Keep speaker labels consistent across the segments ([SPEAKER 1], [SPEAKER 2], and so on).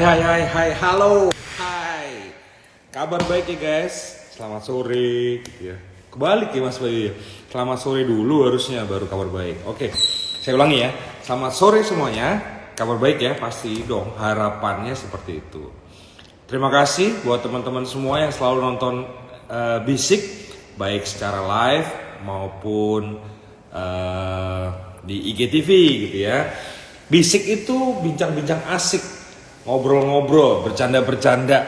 [SPEAKER 1] Hai, halo, hai. Kabar baik ya guys. Selamat sore, gitu ya. Kebalik ya Mas Bayu ya. Selamat sore dulu harusnya baru kabar baik. Oke, saya ulangi ya. Selamat sore semuanya. Kabar baik ya, pasti dong. Harapannya seperti itu. Terima kasih buat teman-teman semua yang selalu nonton Bisik, baik secara live maupun di IGTV gitu ya. Bisik itu bincang-bincang asik, ngobrol-ngobrol, bercanda-bercanda,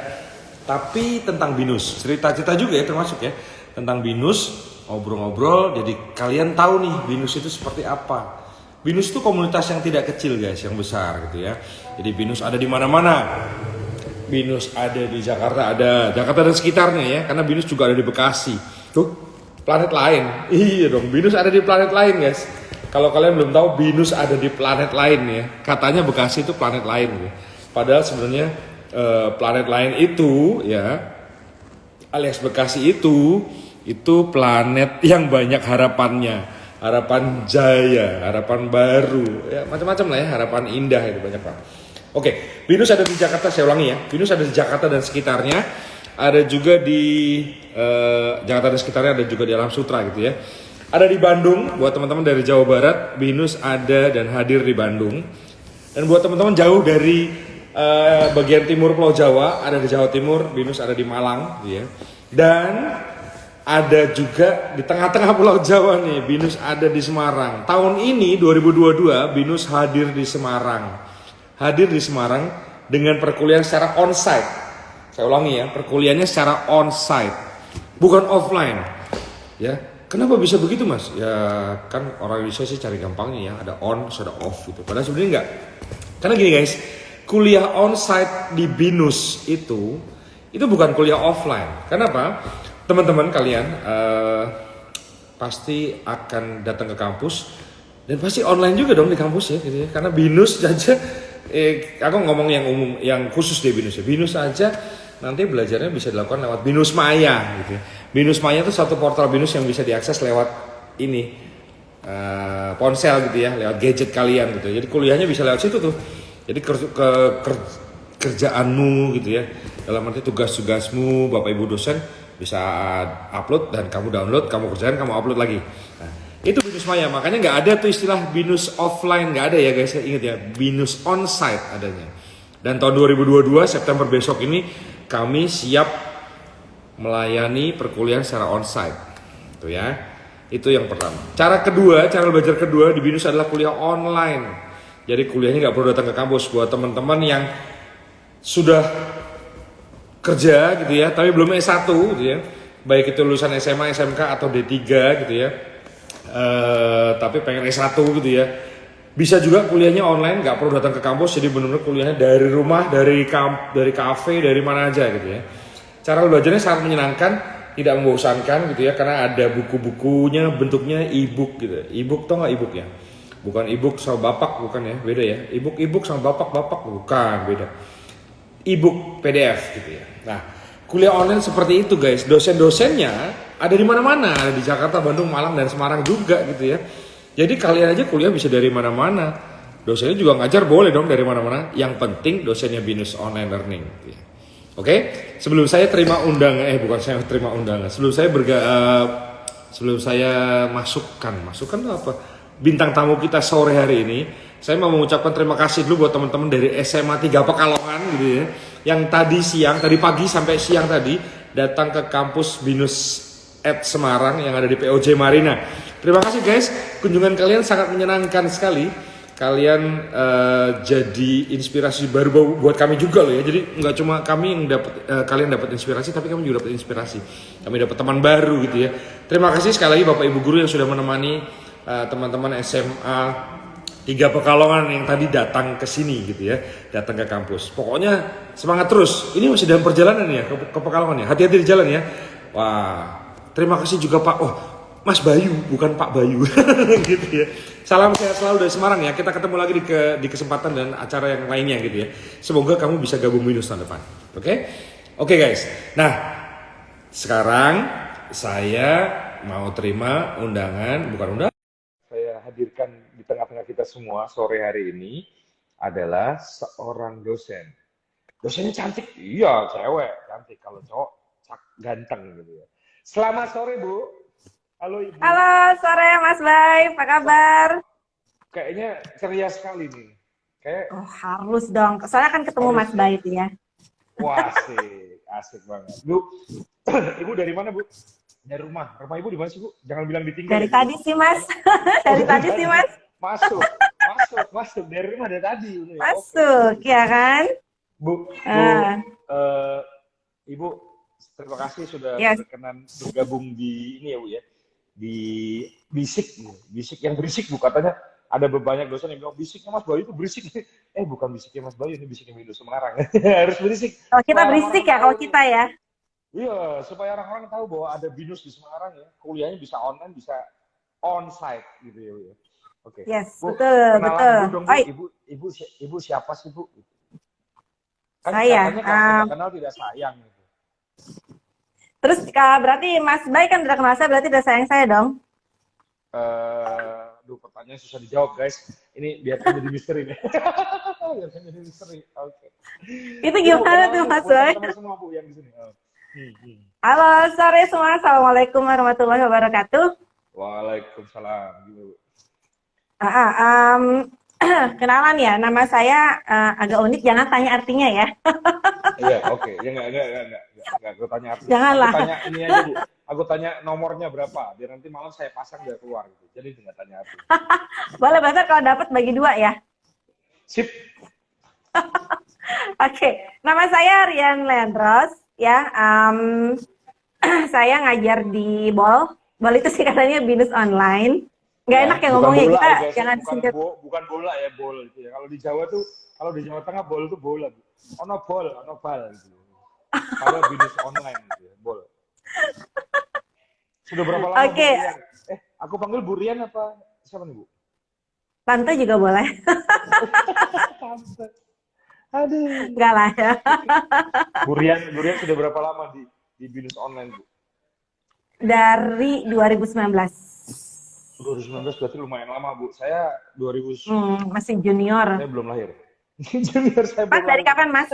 [SPEAKER 1] tapi tentang binus, cerita-cerita juga ya termasuk ya, tentang binus, ngobrol-ngobrol, jadi kalian tahu nih binus itu seperti apa. Binus itu komunitas yang tidak kecil guys, yang besar gitu ya. Jadi binus ada di mana-mana. Binus ada di Jakarta, ada Jakarta dan sekitarnya ya, karena binus juga ada di Bekasi. Tuh, planet lain. Iya dong, binus ada di planet lain guys. Kalau kalian belum tahu, binus ada di planet lain ya. Katanya Bekasi itu planet lain ya. Padahal sebenarnya planet lain itu ya, alias Bekasi itu planet yang banyak harapannya, harapan jaya, harapan baru, ya macam-macam lah ya, harapan indah itu banyak banget. Oke, binus ada di Jakarta, saya ulangi ya, binus ada di Jakarta dan sekitarnya, ada juga di Jakarta dan sekitarnya, ada juga di Alam Sutra gitu ya. Ada di Bandung, buat teman-teman dari Jawa Barat, binus ada dan hadir di Bandung. Dan buat teman-teman jauh dari bagian timur Pulau Jawa, ada di Jawa Timur, binus ada di Malang ya. Dan ada juga di tengah-tengah Pulau Jawa nih, binus ada di Semarang. Tahun ini 2022 binus hadir di Semarang. Hadir di Semarang dengan perkuliahan secara onsite. Saya ulangi ya, perkuliahannya secara onsite, bukan offline. Ya, kenapa bisa begitu mas? Ya kan orang Indonesia sih cari gampangnya ya, ada on, ada off gitu. Padahal sebenarnya enggak. Karena gini guys, kuliah onsite di binus itu bukan kuliah offline. Kenapa? Teman-teman kalian pasti akan datang ke kampus dan pasti online juga dong di kampus ya, gitu ya. Karena binus aja, aku ngomong yang umum, yang khusus di binus ya. Binus aja nanti belajarnya bisa dilakukan lewat Binus Maya gitu ya. Binus Maya itu satu portal binus yang bisa diakses lewat ini ponsel gitu ya, lewat gadget kalian gitu. Jadi kuliahnya bisa lewat situ tuh. Jadi kerjaanmu gitu ya, dalam arti tugas-tugasmu Bapak Ibu dosen bisa upload dan kamu download, kamu kerjain, kamu upload lagi. Nah, itu binus Maya. Makanya nggak ada tuh istilah binus offline, nggak ada ya guys. Ingat ya, binus onsite adanya. Dan tahun 2022 September besok ini kami siap melayani perkuliahan secara onsite. Itu ya. Itu yang pertama. Cara belajar kedua di binus adalah kuliah online. Jadi kuliahnya nggak perlu datang ke kampus. Buat teman-teman yang sudah kerja gitu ya, tapi belum S1 gitu ya, baik itu lulusan SMA, SMK atau D3 gitu ya, tapi pengen S1 gitu ya, bisa juga kuliahnya online, nggak perlu datang ke kampus. Jadi benar-benar kuliahnya dari rumah, dari kafe, dari mana aja gitu ya. Cara belajarnya sangat menyenangkan, tidak membosankan gitu ya, karena ada buku-bukunya bentuknya e-book gitu. E-book tau nggak e-book ya? Bukan e-book sama bapak, bukan ya, beda ya. E-book sama bapak bukan, beda. E-book PDF gitu ya. Nah, kuliah online seperti itu guys. Dosen-dosennya ada di mana-mana, ada di Jakarta, Bandung, Malang dan Semarang juga gitu ya. Jadi kalian aja kuliah bisa dari mana-mana. Dosennya juga ngajar boleh dong dari mana-mana. Yang penting dosennya binus online learning gitu ya. Oke, sebelum saya terima undangan, sebelum saya masukkan itu apa? Bintang tamu kita sore hari ini, saya mau mengucapkan terima kasih dulu buat teman-teman dari SMA 3 Pekalongan gitu ya, yang tadi pagi sampai siang tadi datang ke kampus Binus Semarang yang ada di POJ Marina. Terima kasih guys, kunjungan kalian sangat menyenangkan sekali. Kalian jadi inspirasi baru buat kami juga loh ya. Jadi nggak cuma kami yang kalian dapat inspirasi, tapi kami juga dapat inspirasi. Kami dapat teman baru gitu ya. Terima kasih sekali lagi Bapak Ibu guru yang sudah menemani teman-teman SMA 3 Pekalongan yang tadi datang ke sini gitu ya, datang ke kampus. Pokoknya semangat terus. Ini masih dalam perjalanan ya ke Pekalongan ya. Hati-hati di jalan ya. Wah, terima kasih juga Pak. Oh, Mas Bayu, bukan Pak Bayu. Gitu ya. Salam sehat selalu dari Semarang ya. Kita ketemu lagi di kesempatan dan acara yang lainnya gitu ya. Semoga kamu bisa gabung binus tahun depan. Oke? Oke guys. Nah, sekarang saya mau terima undangan, saya hadirkan di tengah-tengah kita semua sore hari ini adalah seorang dosen. Dosennya cantik? Iya, cewek cantik. Kalau cowok ganteng gitu ya. Selamat sore Bu. Halo Ibu.
[SPEAKER 2] Halo, sore Mas Bay, apa
[SPEAKER 1] Wah,
[SPEAKER 2] kabar?
[SPEAKER 1] kayaknya ceria sekali nih. Kayak
[SPEAKER 2] Oh, harus dong. Soalnya kan ketemu
[SPEAKER 1] harus
[SPEAKER 2] Mas
[SPEAKER 1] ya.
[SPEAKER 2] Bay itu ya.
[SPEAKER 1] Wah, asik, asik banget. Bu, Ibu dari mana Bu? Dari rumah. Rumah Ibu di mana sih Bu? Jangan bilang ditinggal
[SPEAKER 2] Dari
[SPEAKER 1] ya Bu ya.
[SPEAKER 2] tadi sih Mas.
[SPEAKER 1] Oh,
[SPEAKER 2] Dari
[SPEAKER 1] dari
[SPEAKER 2] tadi sih
[SPEAKER 1] tadi.
[SPEAKER 2] Mas.
[SPEAKER 1] Masuk, masuk. Dari rumah dari tadi. Udah ya. Oke.
[SPEAKER 2] Masuk, ya kan?
[SPEAKER 1] Bu,
[SPEAKER 2] Ah,
[SPEAKER 1] eh, Ibu, terima kasih sudah
[SPEAKER 2] yes.
[SPEAKER 1] berkenan bergabung di ini ya Bu ya. Di bisik, bisik yang berisik Bu katanya. Ada banyak dosen yang bilang bisiknya Mas Bayu itu berisik. Bukan bisiknya Mas Bayu, ini bisiknya Windows Semarang. Harus berisik
[SPEAKER 2] Kalau kita
[SPEAKER 1] supaya
[SPEAKER 2] berisik
[SPEAKER 1] orang-orang
[SPEAKER 2] ya,
[SPEAKER 1] tahu
[SPEAKER 2] kalau
[SPEAKER 1] nih.
[SPEAKER 2] kita ya.
[SPEAKER 1] Iya, supaya orang-orang tahu bahwa ada BINUS di Semarang ya. Kuliahnya bisa online, bisa on-site gitu ya, Bu ya. Oke,
[SPEAKER 2] Yes,
[SPEAKER 1] Bu,
[SPEAKER 2] betul,
[SPEAKER 1] kenalan
[SPEAKER 2] betul.
[SPEAKER 1] dulu dong Bu.
[SPEAKER 2] Oi,
[SPEAKER 1] Ibu siapa sih Bu? Kan
[SPEAKER 2] saya.
[SPEAKER 1] katanya kalau tidak kenal tidak sayang gitu.
[SPEAKER 2] Terus berarti Mas Bay kan udah kenal saya, berarti udah sayang saya dong.
[SPEAKER 1] Pertanyaan susah dijawab guys. Ini biarkan jadi misteri nih. Biarkan jadi misteri. Oke.
[SPEAKER 2] Itu
[SPEAKER 1] Ibu
[SPEAKER 2] gimana
[SPEAKER 1] kenalan
[SPEAKER 2] tuh
[SPEAKER 1] Bu
[SPEAKER 2] Mas
[SPEAKER 1] buat
[SPEAKER 2] Bay?
[SPEAKER 1] teman-teman semua Bu yang di sini. Hmm, hmm.
[SPEAKER 2] Halo, sore semua. Assalamualaikum warahmatullahi wabarakatuh.
[SPEAKER 1] Waalaikumsalam. Gitu, Bu.
[SPEAKER 2] Ah, ah, um, kenalan ya, nama saya agak unik, jangan tanya artinya ya.
[SPEAKER 1] Iya, oke. Ya enggak. Aku tanya artinya. Aku
[SPEAKER 2] Janganlah.
[SPEAKER 1] tanya ini aja, Bu. Aku tanya nomornya berapa, biar nanti malam saya pasang biar keluar gitu. Jadi enggak tanya artinya.
[SPEAKER 2] Boleh banget kalau dapat bagi dua ya.
[SPEAKER 1] Sip.
[SPEAKER 2] Oke, nama saya Rian Leandros ya. Saya ngajar di BOL. BOL itu sih katanya BINUS online. Nggak enak
[SPEAKER 1] Ya,
[SPEAKER 2] ya
[SPEAKER 1] bukan
[SPEAKER 2] ngomongnya,
[SPEAKER 1] bola
[SPEAKER 2] kita
[SPEAKER 1] ya guys ya.
[SPEAKER 2] jangan
[SPEAKER 1] Bukan
[SPEAKER 2] singkat.
[SPEAKER 1] bukan bola ya, bol gitu ya. Kalau di Jawa tuh, kalau di Jawa Tengah bol itu bola, Bu. Ono bol, ono bal gitu. Padahal BINUS online gitu ya, bol. Sudah berapa lama Bu
[SPEAKER 2] Oke,
[SPEAKER 1] Rian? Aku panggil Bu Rian apa siapa nih Bu?
[SPEAKER 2] tante juga boleh.
[SPEAKER 1] Tante. Aduh.
[SPEAKER 2] Nggak lah ya.
[SPEAKER 1] Bu Rian sudah berapa lama di BINUS online Bu?
[SPEAKER 2] Dari 2019.
[SPEAKER 1] 2019 berarti lumayan lama Bu. Saya 2000,
[SPEAKER 2] Masih junior.
[SPEAKER 1] saya belum lahir. Junior saya
[SPEAKER 2] Mas
[SPEAKER 1] belum
[SPEAKER 2] dari
[SPEAKER 1] lahir.
[SPEAKER 2] kapan Mas?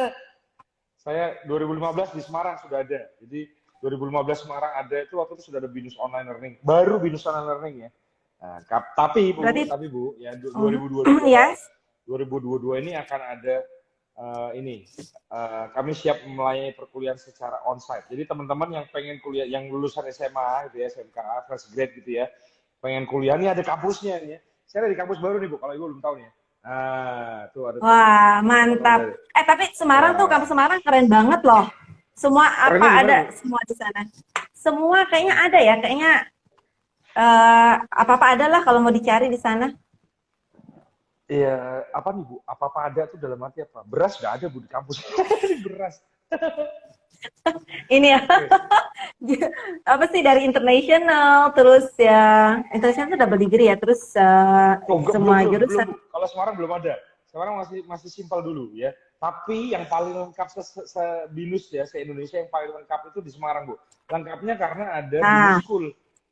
[SPEAKER 1] Saya 2015 di Semarang sudah ada. Jadi 2015 Semarang ada itu waktu itu sudah ada BINUS online learning. Baru BINUS online learning ya. Nah,
[SPEAKER 2] Berarti,
[SPEAKER 1] tapi Bu, ya
[SPEAKER 2] oh,
[SPEAKER 1] 2022
[SPEAKER 2] yes.
[SPEAKER 1] 2022 ini akan ada kami siap melayani perkuliahan secara onsite. Jadi teman-teman yang pengen kuliah, yang lulusan SMA, gitu ya, SMK, fresh grade gitu ya, pengen kuliah, ini ada kampusnya nih ya. Saya ada di kampus baru nih Bu, kalau Ibu belum tahu nih ya. Tuh ada tuh.
[SPEAKER 2] Wah,
[SPEAKER 1] Teman-teman
[SPEAKER 2] mantap.
[SPEAKER 1] dari,
[SPEAKER 2] Tapi Semarang tuh,
[SPEAKER 1] wah,
[SPEAKER 2] kampus Semarang keren banget loh. Semua apa
[SPEAKER 1] kerennya gimana
[SPEAKER 2] ada,
[SPEAKER 1] Bu?
[SPEAKER 2] semua di sana. Semua kayaknya ada ya, kayaknya apa-apa ada lah kalau mau dicari di sana.
[SPEAKER 1] Iya, apa nih Bu? Apa-apa ada tuh dalam arti apa? Beras nggak ada Bu di kampus. Beras.
[SPEAKER 2] Ini ya,
[SPEAKER 1] Oke.
[SPEAKER 2] apa sih dari international, terus ya, international itu double degree ya, terus
[SPEAKER 1] Oh, enggak, belum,
[SPEAKER 2] semua
[SPEAKER 1] belum, belum,
[SPEAKER 2] jurusan.
[SPEAKER 1] Bu. Kalau Semarang belum ada. Semarang masih masih simpel dulu ya. Tapi yang paling lengkap binus ya, se-Indonesia yang paling lengkap itu di Semarang, Bu. Lengkapnya karena ada binus
[SPEAKER 2] Nah,
[SPEAKER 1] school.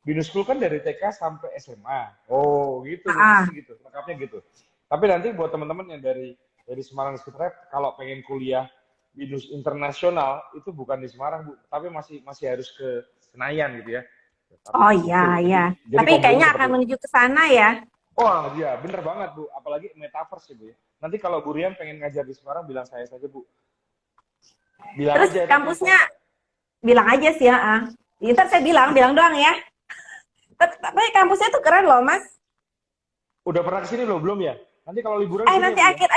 [SPEAKER 1] Binus school kan dari TK sampai SMA. Oh, gitu, Bu.
[SPEAKER 2] ah,
[SPEAKER 1] Jadi gitu. Lengkapnya gitu. Tapi nanti buat teman-teman yang dari Semarang sekitarnya, kalau pengen kuliah binus internasional itu bukan di Semarang, Bu, tapi masih harus ke Senayan gitu ya.
[SPEAKER 2] oh
[SPEAKER 1] Tapi
[SPEAKER 2] iya,
[SPEAKER 1] gitu.
[SPEAKER 2] iya.
[SPEAKER 1] Jadi
[SPEAKER 2] Tapi
[SPEAKER 1] kombonya
[SPEAKER 2] kayaknya akan
[SPEAKER 1] seperti itu.
[SPEAKER 2] menuju ke sana ya.
[SPEAKER 1] Oh iya, bener banget Bu. Apalagi metaverse ya Bu ya. Nanti kalau Bu Rian pengen ngajar di Semarang, bilang saya saja Bu. Bilang
[SPEAKER 2] Terus
[SPEAKER 1] aja nanti
[SPEAKER 2] kampusnya bilang aja sih ya. Ntar saya bilang doang ya. Tapi kampusnya tuh keren loh Mas.
[SPEAKER 1] udah pernah kesini loh belum ya? Nanti kalau liburan sini ya
[SPEAKER 2] Nanti
[SPEAKER 1] Bu ya.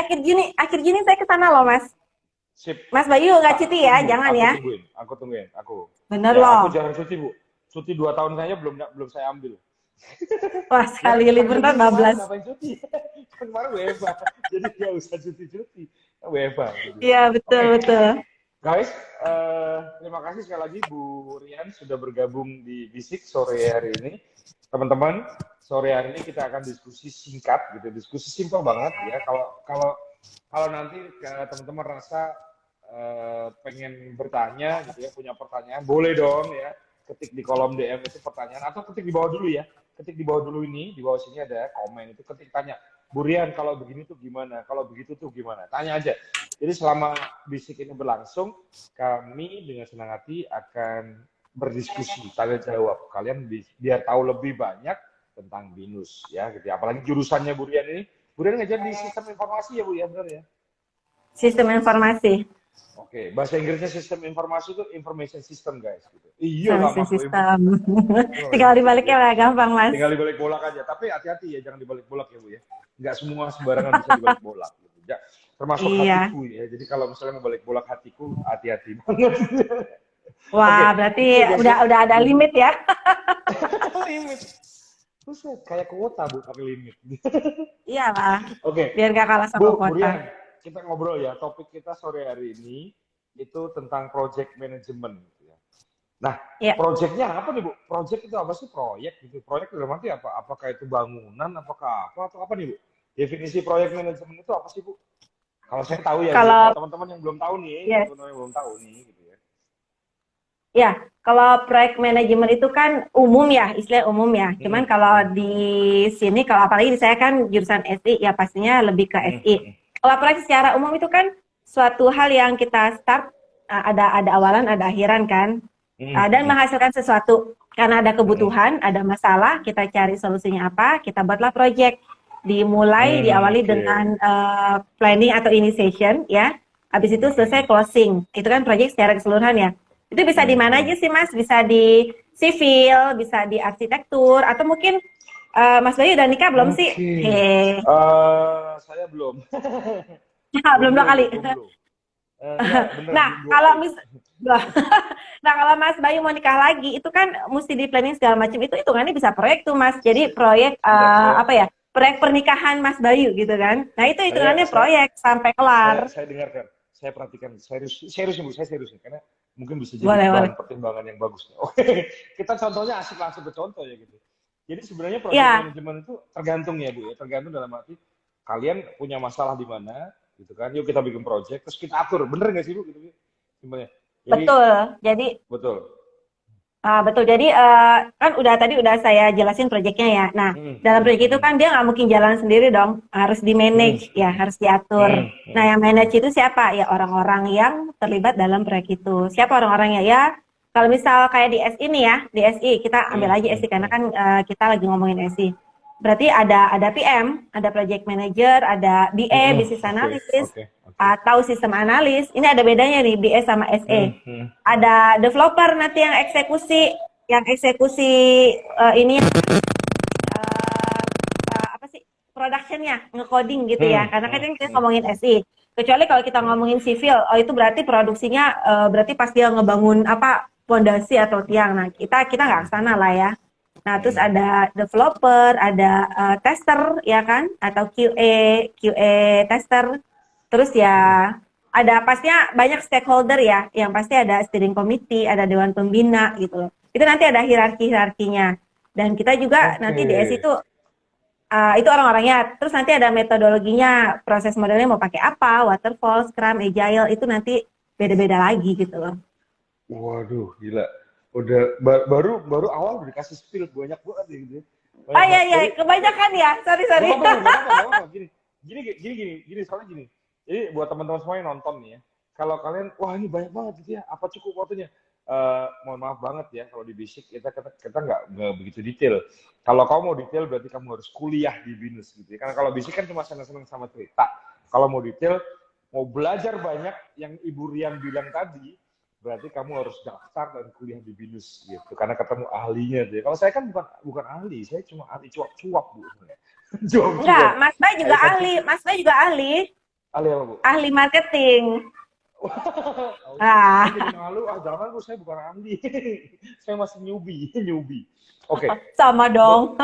[SPEAKER 2] akhir Juni saya ke sana loh Mas.
[SPEAKER 1] Sip.
[SPEAKER 2] Mas Bayu nggak
[SPEAKER 1] Tak
[SPEAKER 2] cuti ya,
[SPEAKER 1] tunggu,
[SPEAKER 2] jangan
[SPEAKER 1] aku
[SPEAKER 2] ya.
[SPEAKER 1] tungguin, aku tungguin, aku.
[SPEAKER 2] Bener
[SPEAKER 1] Ya, aku
[SPEAKER 2] loh.
[SPEAKER 1] jarang cuti Bu. Cuti 2 tahun kayaknya belum saya ambil.
[SPEAKER 2] Wah
[SPEAKER 1] Ya
[SPEAKER 2] sekali libur
[SPEAKER 1] pandemi
[SPEAKER 2] ntar
[SPEAKER 1] kemarin
[SPEAKER 2] 12.
[SPEAKER 1] ngapain cuti? Kan kemarin WFA. Jadi nggak usah cuti-cuti. WFA. Gitu.
[SPEAKER 2] Iya betul
[SPEAKER 1] Oke.
[SPEAKER 2] betul.
[SPEAKER 1] Guys, terima kasih sekali lagi Bu Rian sudah bergabung di Bisik sore hari ini. Teman-teman, sore hari ini kita akan diskusi singkat, gitu, diskusi simpel banget ya. Kalau nanti teman-teman rasa pengen bertanya, gitu ya, punya pertanyaan, boleh dong ya, ketik di kolom DM itu pertanyaan atau ketik di bawah dulu ya. Ketik di bawah dulu ini, di bawah sini ada komen itu ketik tanya. Bu Rian kalau begini tuh gimana, kalau begitu tuh gimana, tanya aja. Jadi selama bisik ini berlangsung, kami dengan senang hati akan berdiskusi, tanya jawab. Kalian biar tahu lebih banyak tentang BINUS ya, gitu ya. Apalagi jurusannya Bu Rian ini. Bu Rian ngajar di sistem informasi ya Bu ya, benar ya?
[SPEAKER 2] Sistem informasi.
[SPEAKER 1] Oke, bahasa Inggrisnya sistem informasi itu information system guys. Gitu. Iya lah
[SPEAKER 2] Information
[SPEAKER 1] Mas Boy.
[SPEAKER 2] system.
[SPEAKER 1] Oh,
[SPEAKER 2] Tinggal
[SPEAKER 1] ribet
[SPEAKER 2] dibaliknya
[SPEAKER 1] ya.
[SPEAKER 2] lah, gampang Mas.
[SPEAKER 1] Tinggal dibalik bolak aja. Tapi hati-hati ya, jangan dibalik bolak ya Bu ya. Nggak semua sembarangan bisa dibalik bolak. Gitu. Ya, termasuk
[SPEAKER 2] Iya.
[SPEAKER 1] hatiku ya. Jadi kalau misalnya mau balik bolak hatiku, hati-hati banget. Oke,
[SPEAKER 2] Wah, berarti
[SPEAKER 1] itu guys ya.
[SPEAKER 2] udah ada limit ya.
[SPEAKER 1] Limit. Buset, kayak kuota Bu pakai limit.
[SPEAKER 2] Iya lah,
[SPEAKER 1] Oke,
[SPEAKER 2] biar gak kalah sama
[SPEAKER 1] Bu
[SPEAKER 2] kuota.
[SPEAKER 1] Rian, kita ngobrol ya. Topik kita sore hari ini itu tentang project management. Gitu ya. Nah,
[SPEAKER 2] Ya,
[SPEAKER 1] proyeknya apa nih Bu? Proyek itu apa sih proyek gitu? Proyek dalam arti apa? Apakah itu bangunan, apakah apa atau apa nih Bu? Definisi proyek manajemen itu apa sih Bu? Kalau saya tahu ya, Bu.
[SPEAKER 2] kalau
[SPEAKER 1] Buat teman-teman yang belum tahu nih,
[SPEAKER 2] yes,
[SPEAKER 1] teman-teman yang belum tahu nih, gitu ya.
[SPEAKER 2] ya, kalau proyek manajemen itu kan umum ya, istilah umum ya. Cuman kalau di sini, kalau apalagi di saya kan jurusan SI, ya pastinya lebih ke SI. Kalau proyek secara umum itu kan suatu hal yang kita start, ada awalan, ada akhiran kan, dan menghasilkan sesuatu. Karena ada kebutuhan, ada masalah, kita cari solusinya apa, kita buatlah proyek. Diawali dengan planning atau initiation ya. Habis itu selesai closing. Itu kan proyek secara keseluruhan ya. Itu bisa di mana aja sih Mas? Bisa di sivil, bisa di arsitektur, atau mungkin Mas Bayu udah nikah belum sih? Hehe.
[SPEAKER 1] Saya belum.
[SPEAKER 2] Belum dua kali.
[SPEAKER 1] Belum. Bener,
[SPEAKER 2] Nah,
[SPEAKER 1] belum
[SPEAKER 2] kalau
[SPEAKER 1] kali.
[SPEAKER 2] nah kalau Mas Bayu mau nikah lagi, itu kan mesti di planning segala macam. Itu hitungannya bisa proyek tuh Mas. Jadi proyek apa ya? Proyek pernikahan Mas Bayu gitu kan. Nah itu hitungannya proyek sampai kelar.
[SPEAKER 1] Saya dengarkan, saya perhatikan, serius Bu, saya serius nih, karena mungkin bisa jadi
[SPEAKER 2] Boleh.
[SPEAKER 1] bahan pertimbangan yang bagus. Oke, kita contohnya asik langsung ke contoh ya gitu. Jadi sebenarnya proses
[SPEAKER 2] Ya,
[SPEAKER 1] manajemen itu tergantung ya Bu ya, tergantung dalam arti kalian punya masalah di mana gitu kan. Yuk kita bikin project, terus kita atur, bener nggak sih Bu gitu sebenarnya. Jadi
[SPEAKER 2] betul. Jadi
[SPEAKER 1] betul.
[SPEAKER 2] betul. Jadi kan tadi udah saya jelasin proyeknya ya. Nah, dalam proyek itu kan dia nggak mungkin jalan sendiri dong, harus di manage ya, harus diatur. Nah, yang manage itu siapa? Ya orang-orang yang terlibat dalam proyek itu. Siapa orang-orangnya ya? Kalau misal kayak di SI ini ya, di SI kita ambil aja SI karena kan kita lagi ngomongin SI. Berarti ada PM, ada project manager, ada BA, business analysis, atau sistem analis. Ini ada bedanya nih BA sama SE. Ada developer nanti yang eksekusi ini apa sih productionnya, ngecoding gitu ya. Karena kan kita ngomongin SI. Kecuali kalau kita ngomongin civil, itu berarti produksinya berarti pas dia ngebangun apa pondasi atau tiang. Nah kita nggak kesana lah ya. Nah, terus ada developer, ada tester, ya kan? Atau QA tester. Terus ya, ada pastinya banyak stakeholder ya, yang pasti ada steering committee, ada dewan pembina gitu loh. Itu nanti ada hierarki-hierarkinya. Dan kita juga nanti di SI itu orang-orangnya. Terus nanti ada metodologinya, proses modelnya mau pakai apa, waterfall, scrum, agile, itu nanti beda-beda lagi gitu loh.
[SPEAKER 1] Waduh, gila. Udah baru awal udah dikasih spill banyak banget ya gitu.
[SPEAKER 2] Oh iya, kebanyakan ya. Sorry.
[SPEAKER 1] Gak apa-apa. Gini, soalnya gini. Jadi buat teman-teman semua yang nonton nih ya, kalau kalian, wah ini banyak banget gitu ya, apa cukup waktunya? Mohon maaf banget ya, kalau di basic kita nggak begitu detail. Kalau kamu mau detail berarti kamu harus kuliah di BINUS gitu ya. Karena kalau basic kan cuma senang-senang sama cerita. Kalau mau detail, mau belajar banyak yang Ibu Rian bilang tadi, berarti kamu harus daftar dan kuliah di BINUS gitu, karena ketemu ahlinya tuh. Kalau saya kan bukan ahli, saya cuma ahli cuap-cuap Bu.
[SPEAKER 2] Enggak, Mas Bay juga ahli. Mas Bay juga ahli.
[SPEAKER 1] Ahli apa Bu?
[SPEAKER 2] Ahli marketing.
[SPEAKER 1] Jadi malu, jangan Bu, saya bukan ahli. Saya masih newbie. Oke.
[SPEAKER 2] Sama dong.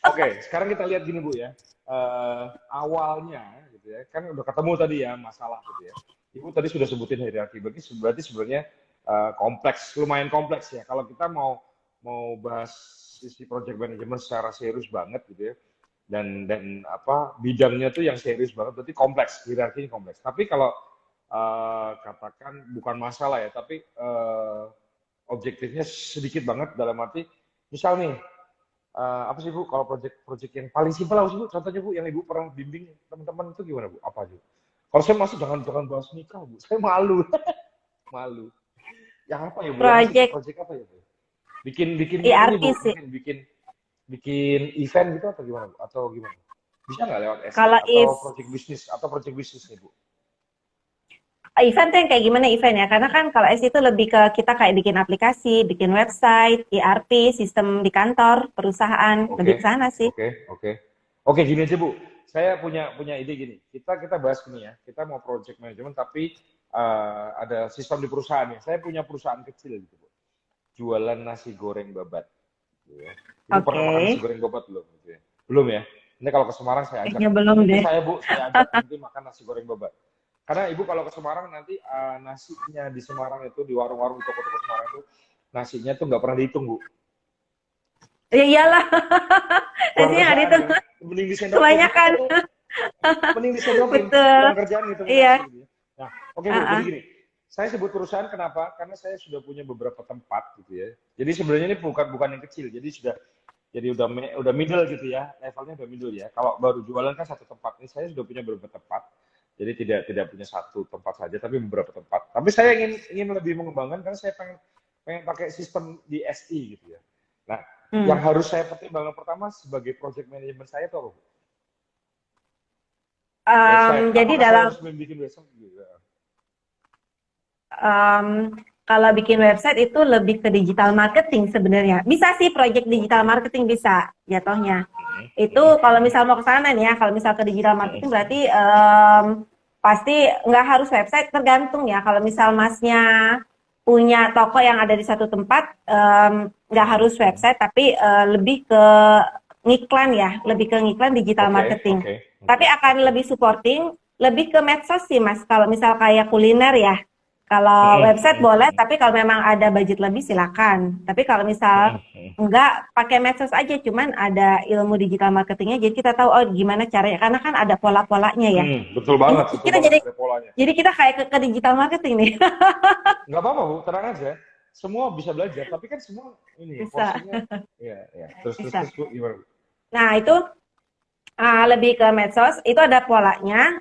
[SPEAKER 1] Oke, sekarang kita lihat gini Bu ya. Awalnya gitu ya, kan udah ketemu tadi ya masalah gitu ya. Ibu tadi sudah sebutin hierarki, berarti sebenarnya lumayan kompleks ya. Kalau kita mau bahas sisi project management secara serius banget gitu ya, dan apa bidangnya tuh yang serius banget, berarti kompleks, hierarkinya kompleks. Tapi kalau katakan bukan masalah ya, tapi objektifnya sedikit banget dalam arti, misal nih apa sih Bu, kalau project yang paling simpel apa sih Bu? Contohnya Bu, yang Ibu pernah bimbing teman-teman itu gimana Bu? Apa aja? Kalau saya masuk jangan bahas nikah Bu, saya malu, malu. Yang apa ya Bu? Yang asik
[SPEAKER 2] Project
[SPEAKER 1] project apa ya Bu? Bikin ini
[SPEAKER 2] ERP
[SPEAKER 1] Bu,
[SPEAKER 2] sih.
[SPEAKER 1] mungkin bikin event gitu atau gimana Bu? Atau gimana? Bisa nggak lewat SI
[SPEAKER 2] Kalau
[SPEAKER 1] atau project bisnis nih Bu?
[SPEAKER 2] event tuh yang kayak gimana event ya? Karena kan kalau S itu lebih ke kita kayak bikin aplikasi, bikin website, ERP, sistem di kantor, perusahaan,
[SPEAKER 1] Oke,
[SPEAKER 2] lebih ke sana sih.
[SPEAKER 1] oke. Oke, gini aja Bu. Saya punya ide gini. Kita bahas gini ya. Kita mau project management tapi ada sistem di perusahaan ya. Saya punya perusahaan kecil gitu Bu. Jualan nasi goreng babat. Gitu ya. Ibu pernah makan nasi
[SPEAKER 2] Oke.
[SPEAKER 1] goreng babat belum? Gitu ya? Belum ya? Ini kalau ke Semarang saya ajak.
[SPEAKER 2] Kayaknya belum
[SPEAKER 1] Itu
[SPEAKER 2] deh.
[SPEAKER 1] saya Bu, saya ajak nanti makan nasi goreng babat. Karena Ibu kalau ke Semarang nanti nasinya di Semarang itu di warung-warung di toko-toko Semarang itu nasinya tuh nggak pernah dihitung Bu.
[SPEAKER 2] Ya iyalah,
[SPEAKER 1] Keluar
[SPEAKER 2] nasinya nggak
[SPEAKER 1] kerjaan
[SPEAKER 2] dihitung.
[SPEAKER 1] ya. Mending disendokin.
[SPEAKER 2] Kebanyakan.
[SPEAKER 1] Mending disendokin.
[SPEAKER 2] Betul.
[SPEAKER 1] Pulang kerjaan gitu nasi
[SPEAKER 2] Iya.
[SPEAKER 1] gitu ya. Nah, oke Bu, jadi
[SPEAKER 2] Ah,
[SPEAKER 1] gini. Saya sebut perusahaan kenapa? Karena saya sudah punya beberapa tempat gitu ya. Jadi sebenarnya ini bukan yang kecil. Udah middle gitu ya. Levelnya udah middle ya. Kalau baru jualan kan satu tempat. Ini saya sudah punya beberapa tempat. Jadi tidak punya satu tempat saja tapi beberapa tempat. Tapi saya ingin lebih mengembangkan karena saya pengen pakai sistem di SI gitu ya. Nah, yang
[SPEAKER 2] hmm.
[SPEAKER 1] harus saya pertimbangkan pertama sebagai project management saya itu apa? Website.
[SPEAKER 2] Jadi
[SPEAKER 1] Apakah saya
[SPEAKER 2] dalam
[SPEAKER 1] harus bikin website? Gitu?
[SPEAKER 2] em, kalau bikin website itu lebih ke digital marketing sebenarnya. Bisa sih project digital
[SPEAKER 1] Oke.
[SPEAKER 2] marketing bisa jatuhnya. Itu kalau misal mau ke sana nih ya, kalau misal ke digital marketing berarti pasti nggak harus website, tergantung ya. Kalau misal masnya punya toko yang ada di satu tempat, nggak harus website, tapi lebih ke ngiklan ya, lebih ke ngiklan digital
[SPEAKER 1] Oke,
[SPEAKER 2] marketing.
[SPEAKER 1] oke,
[SPEAKER 2] Tapi
[SPEAKER 1] oke,
[SPEAKER 2] akan
[SPEAKER 1] oke.
[SPEAKER 2] lebih supporting, lebih ke medsos sih Mas. Kalau misal kayak kuliner ya, kalau website boleh, tapi kalau memang ada budget lebih silakan. Tapi kalau misal enggak, pakai medsos aja, cuman ada ilmu digital marketingnya, jadi kita tahu oh gimana caranya. Karena kan ada pola-polanya ya.
[SPEAKER 1] Betul
[SPEAKER 2] Kita
[SPEAKER 1] banget
[SPEAKER 2] jadi
[SPEAKER 1] ada polanya.
[SPEAKER 2] jadi kita kayak ke digital marketing nih.
[SPEAKER 1] Nggak apa-apa Bu, tenang aja. Semua bisa belajar, tapi kan semua ini
[SPEAKER 2] Bisa,
[SPEAKER 1] porsinya, ya. Terus
[SPEAKER 2] bisa.
[SPEAKER 1] Bu, gimana Bu?
[SPEAKER 2] Nah itu lebih ke medsos, itu ada polanya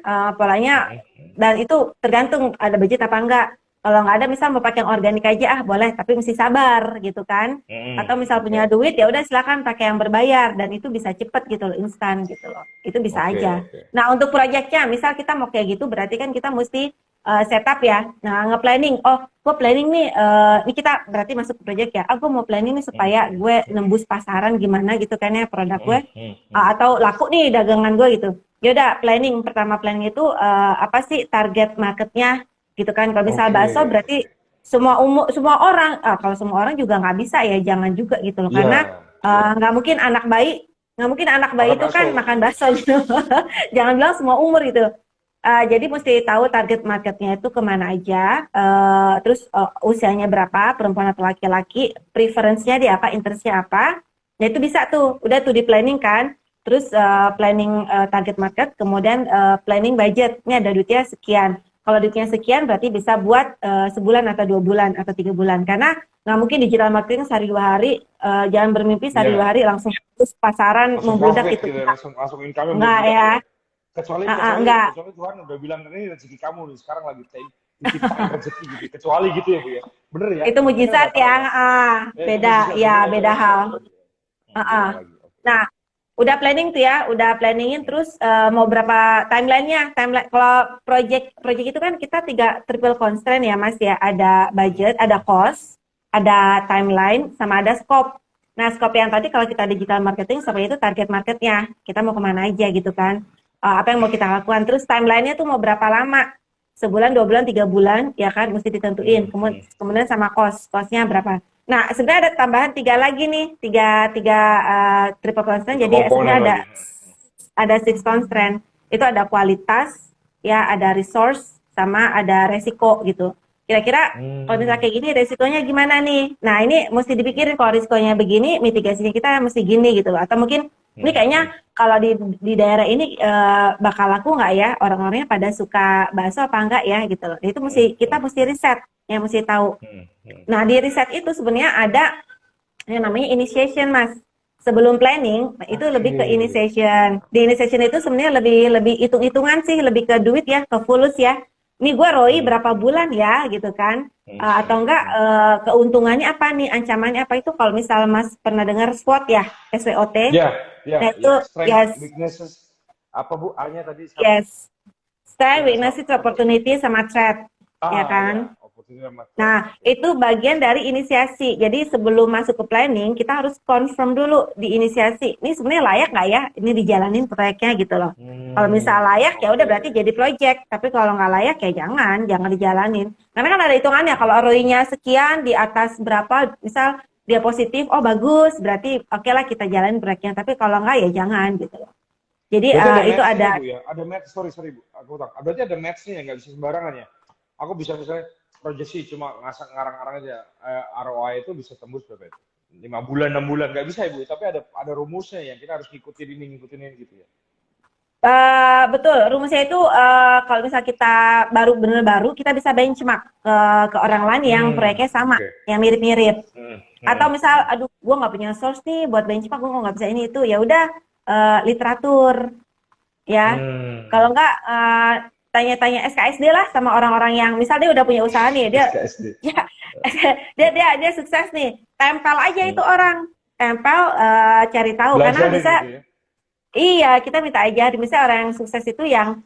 [SPEAKER 2] dan itu tergantung ada budget apa enggak. Kalau nggak ada, misal mau pakai yang organik aja, boleh, tapi mesti sabar gitu kan. Atau misal punya
[SPEAKER 1] Oke,
[SPEAKER 2] duit, ya udah silakan pakai yang berbayar dan itu bisa cepet gitu loh, instan gitu loh. Itu bisa aja.
[SPEAKER 1] oke.
[SPEAKER 2] Nah untuk proyeknya, misal kita mau kayak gitu, berarti kan kita mesti setup ya. Nah nge-planning, oh gue planning nih, ini kita berarti masuk ke proyek ya. Gue mau planning nih supaya gue nembus pasaran gimana gitu kan ya produk gue. Atau laku nih dagangan gue gitu. Yaudah planning, pertama planning itu apa sih target marketnya gitu kan. Kalau misal
[SPEAKER 1] Oke,
[SPEAKER 2] bakso berarti semua orang, kalau semua orang juga nggak bisa ya, jangan juga gitu loh. Karena
[SPEAKER 1] iya, iya.
[SPEAKER 2] nggak mungkin anak bayi
[SPEAKER 1] Makan
[SPEAKER 2] itu kan
[SPEAKER 1] bakso.
[SPEAKER 2] makan bakso gitu. Jangan bilang semua umur gitu. Jadi mesti tahu target marketnya itu kemana aja, terus usianya berapa, perempuan atau laki-laki, preferensinya dia apa, interestnya apa. Nah itu bisa tuh, udah tuh di planning kan. Terus planning target market, kemudian planning budget. Ini ada duitnya sekian. Kalau duitnya sekian berarti bisa buat sebulan atau 2 bulan atau 3 bulan. Karena nggak mungkin digital marketing sehari 2 hari, jangan bermimpi sehari
[SPEAKER 1] Iya,
[SPEAKER 2] 2 hari langsung terus pasaran
[SPEAKER 1] langsung
[SPEAKER 2] membludak
[SPEAKER 1] profit
[SPEAKER 2] gitu.
[SPEAKER 1] gitu ya, langsung income-nya
[SPEAKER 2] Enggak
[SPEAKER 1] membludak
[SPEAKER 2] ya,
[SPEAKER 1] ya. Kecuali kecuali
[SPEAKER 2] enggak.
[SPEAKER 1] kecuali Tuhan udah bilang ini rezeki kamu nih sekarang lagi diciptain rezeki gitu. Kecuali gitu ya Bu ya. Bener ya?
[SPEAKER 2] Itu
[SPEAKER 1] Kita kan
[SPEAKER 2] mujizat
[SPEAKER 1] nggak tahu
[SPEAKER 2] ya,
[SPEAKER 1] ya. Itu
[SPEAKER 2] beda,
[SPEAKER 1] mujizat
[SPEAKER 2] ya
[SPEAKER 1] bener ya Bu
[SPEAKER 2] beda
[SPEAKER 1] ya.
[SPEAKER 2] hal.
[SPEAKER 1] Gimana
[SPEAKER 2] Ah.
[SPEAKER 1] lagi? Oke.
[SPEAKER 2] Nah, udah planning tuh ya, udah planningin terus mau berapa timelinenya? Timeline kalau project itu kan kita 3 triple constraint ya Mas ya, ada budget, ada cost, ada timeline, sama ada scope. Nah, scope yang tadi kalau kita digital marketing seperti itu target marketnya, kita mau kemana aja gitu kan? Apa yang mau kita lakukan? Terus timelinenya tuh mau berapa lama? Sebulan, 2 bulan, 3 bulan, ya kan? Mesti ditentuin. Kemudian sama costnya berapa? Nah, sebenarnya ada tambahan 3 lagi nih, tiga triple constraint.
[SPEAKER 1] Tiga
[SPEAKER 2] Jadi
[SPEAKER 1] komponen
[SPEAKER 2] sebenarnya ada
[SPEAKER 1] lagi.
[SPEAKER 2] ada six constraint. Itu ada kualitas, ya ada resource, sama ada resiko gitu. Kira-kira kalau misalnya kayak gini resikonya gimana nih? Nah ini mesti dipikirin kalau risikonya begini, mitigasinya kita mesti gini gitu loh. Atau mungkin ini kayaknya kalau di daerah ini bakal laku nggak ya? Orang-orangnya pada suka bakso apa enggak ya gitu loh. Itu kita mesti riset, ya mesti tahu. Nah di riset itu sebenarnya ada yang namanya initiation Mas. sebelum planning itu lebih ke
[SPEAKER 1] Oke.
[SPEAKER 2] initiation. Di initiation itu sebenarnya lebih hitung-hitungan sih, lebih ke duit ya, ke fulus ya. Ini gue ROI
[SPEAKER 1] Hmm,
[SPEAKER 2] berapa bulan ya gitu kan. Atau enggak keuntungannya apa nih, ancamannya apa itu kalau misal Mas pernah dengar SWOT ya, SWOT.
[SPEAKER 1] Ya, ya,
[SPEAKER 2] Nah itu
[SPEAKER 1] ya. Strength,
[SPEAKER 2] yes,
[SPEAKER 1] weaknesses. Apa Bu? A-nya tadi siapa?
[SPEAKER 2] yes. Strength,
[SPEAKER 1] Ya, so,
[SPEAKER 2] weakness,
[SPEAKER 1] oke.
[SPEAKER 2] opportunity sama threat, ya
[SPEAKER 1] Ya,
[SPEAKER 2] kan?
[SPEAKER 1] opportunity sama threat.
[SPEAKER 2] Nah,
[SPEAKER 1] Oke.
[SPEAKER 2] itu bagian dari inisiasi. Jadi sebelum masuk ke planning, kita harus confirm dulu di inisiasi. Ini sebenarnya layak nggak ya? Ini dijalanin proyeknya gitu loh. Kalau misal layak, ya udah
[SPEAKER 1] Oke.
[SPEAKER 2] berarti jadi project. Tapi kalau nggak layak, ya jangan dijalanin. Karena kan ada hitungannya. Kalau ROI-nya sekian, di atas berapa, misal dia positif, oh bagus, berarti oke lah kita jalanin proyeknya. Tapi kalau nggak, ya jangan gitu loh. Jadi
[SPEAKER 1] Berarti ada
[SPEAKER 2] itu
[SPEAKER 1] match-nya ya
[SPEAKER 2] ada,
[SPEAKER 1] Bu ya? Ada match, sorry Bu, aku tahu. Berarti ada match-nya ya, nggak bisa sembarangan ya? Aku bisa misalnya proyeksi cuma ngarang-ngarang aja, ROI itu bisa tembus berapa itu? 5 bulan, 6 bulan, nggak bisa ya Bu, tapi ada rumusnya yang kita harus ngikutin ini gitu ya?
[SPEAKER 2] Betul, rumusnya itu kalau misal kita bener baru, kita bisa benchmark ke orang lain yang proyeknya sama,
[SPEAKER 1] Oke.
[SPEAKER 2] yang mirip-mirip.
[SPEAKER 1] Hmm,
[SPEAKER 2] Atau
[SPEAKER 1] hmm,
[SPEAKER 2] misal, aduh, gue nggak punya source nih buat benchmark, gue nggak bisa ini itu, ya udah literatur, ya.
[SPEAKER 1] hmm.
[SPEAKER 2] Kalau nggak tanya-tanya SKSD lah sama orang-orang yang, misal dia udah punya usaha nih, dia,
[SPEAKER 1] SKSD.
[SPEAKER 2] ya, dia sukses nih, tempel aja itu
[SPEAKER 1] Hmm.
[SPEAKER 2] orang, tempel cari tahu, karena
[SPEAKER 1] Belajarin
[SPEAKER 2] bisa.
[SPEAKER 1] gitu ya?
[SPEAKER 2] Iya, kita minta aja. Misalnya orang yang sukses itu yang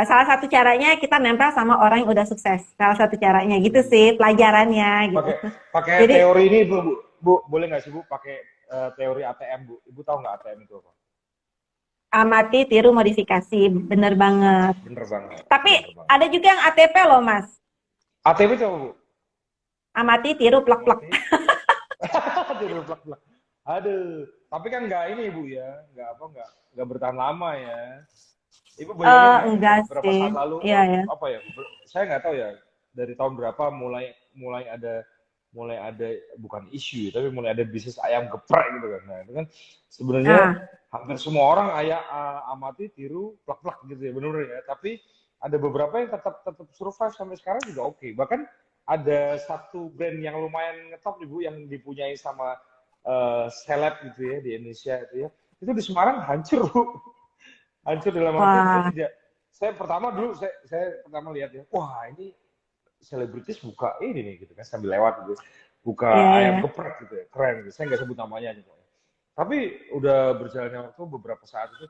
[SPEAKER 2] salah satu caranya kita nempel sama orang yang udah sukses. Salah satu caranya gitu sih pelajarannya gitu.
[SPEAKER 1] Pakai pakai
[SPEAKER 2] Jadi
[SPEAKER 1] teori ini Bu, boleh nggak sih Bu pakai teori ATM Bu? Ibu tahu nggak ATM itu apa?
[SPEAKER 2] amati, tiru, modifikasi, bener banget.
[SPEAKER 1] Bener banget,
[SPEAKER 2] Tapi
[SPEAKER 1] bener banget.
[SPEAKER 2] ada juga yang ATP loh Mas.
[SPEAKER 1] ATM itu apa Bu?
[SPEAKER 2] Amati, tiru, plek-plek.
[SPEAKER 1] Amati. Tidur plak-plak. Aduh, tapi kan nggak ini Bu ya, nggak bertahan lama ya. Ibu bayangin ya,
[SPEAKER 2] Enggak
[SPEAKER 1] berapa
[SPEAKER 2] sih.
[SPEAKER 1] saat lalu
[SPEAKER 2] Iya ya.
[SPEAKER 1] apa ya? Saya nggak tahu ya dari tahun berapa mulai ada bukan isu ya, tapi mulai ada bisnis ayam geprek gitu kan. Nah, itu kan sebenarnya
[SPEAKER 2] Nah,
[SPEAKER 1] hampir semua orang amati, tiru, plak-plak gitu ya, benar ya. Tapi ada beberapa yang tetap tetap survive sampai sekarang juga oke. Bahkan ada satu brand yang lumayan ngetop ibu yang dipunyai sama seleb gitu ya di Indonesia itu ya. Itu di Semarang hancur Bu. Hancur dalam arti dia
[SPEAKER 2] wah,
[SPEAKER 1] tidak. Saya pertama lihat ya, wah ini selebritis buka ini nih gitu kan sambil lewat gitu, buka
[SPEAKER 2] iya
[SPEAKER 1] ayam
[SPEAKER 2] ya.
[SPEAKER 1] geprek gitu ya, keren gitu. Saya nggak sebut namanya gitu. Tapi udah berjalannya waktu beberapa saat itu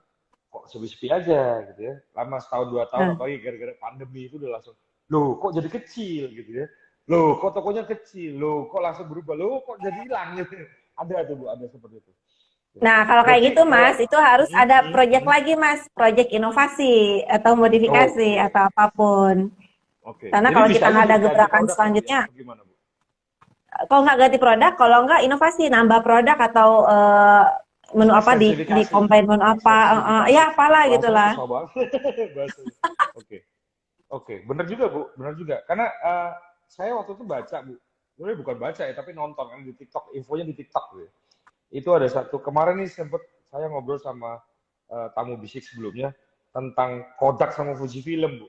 [SPEAKER 1] kok sepi-sepi aja gitu ya. Lama setahun 2 tahun
[SPEAKER 2] Nah,
[SPEAKER 1] apalagi gara-gara pandemi itu udah langsung, loh kok jadi kecil gitu ya. Loh kok tokonya kecil, loh kok langsung berubah, loh kok jadi hilang gitu. Ada tuh Bu, ada seperti itu.
[SPEAKER 2] Nah, kalau kayak
[SPEAKER 1] Berarti
[SPEAKER 2] gitu
[SPEAKER 1] kalau
[SPEAKER 2] Mas, itu harus
[SPEAKER 1] hmm,
[SPEAKER 2] ada
[SPEAKER 1] hmm,
[SPEAKER 2] project
[SPEAKER 1] hmm.
[SPEAKER 2] lagi Mas, project inovasi atau modifikasi
[SPEAKER 1] Oke,
[SPEAKER 2] atau apapun.
[SPEAKER 1] oke.
[SPEAKER 2] Karena
[SPEAKER 1] Jadi
[SPEAKER 2] kalau
[SPEAKER 1] bisa
[SPEAKER 2] kita
[SPEAKER 1] aja
[SPEAKER 2] nggak ada
[SPEAKER 1] ganti
[SPEAKER 2] gebrakan
[SPEAKER 1] produk berarti ya?
[SPEAKER 2] selanjutnya,
[SPEAKER 1] Apa gimana, Bu?
[SPEAKER 2] kalau nggak ganti produk, kalau nggak inovasi, nambah produk atau menu apa di
[SPEAKER 1] Ekstensifikasi.
[SPEAKER 2] combine menu apa, ya
[SPEAKER 1] Ekstensifikasi.
[SPEAKER 2] apalah
[SPEAKER 1] Bahasanya
[SPEAKER 2] gitulah.
[SPEAKER 1] susah banget. Bahasanya. Oke. Oke, bener juga, Bu. Bener juga. Karena saya waktu itu baca, Bu. Sebenarnya bukan baca ya, tapi nonton kan di TikTok, infonya di TikTok gitu ya. Itu ada satu, kemarin nih sempet saya ngobrol sama tamu bisik sebelumnya tentang Kodak sama Fujifilm, Bu.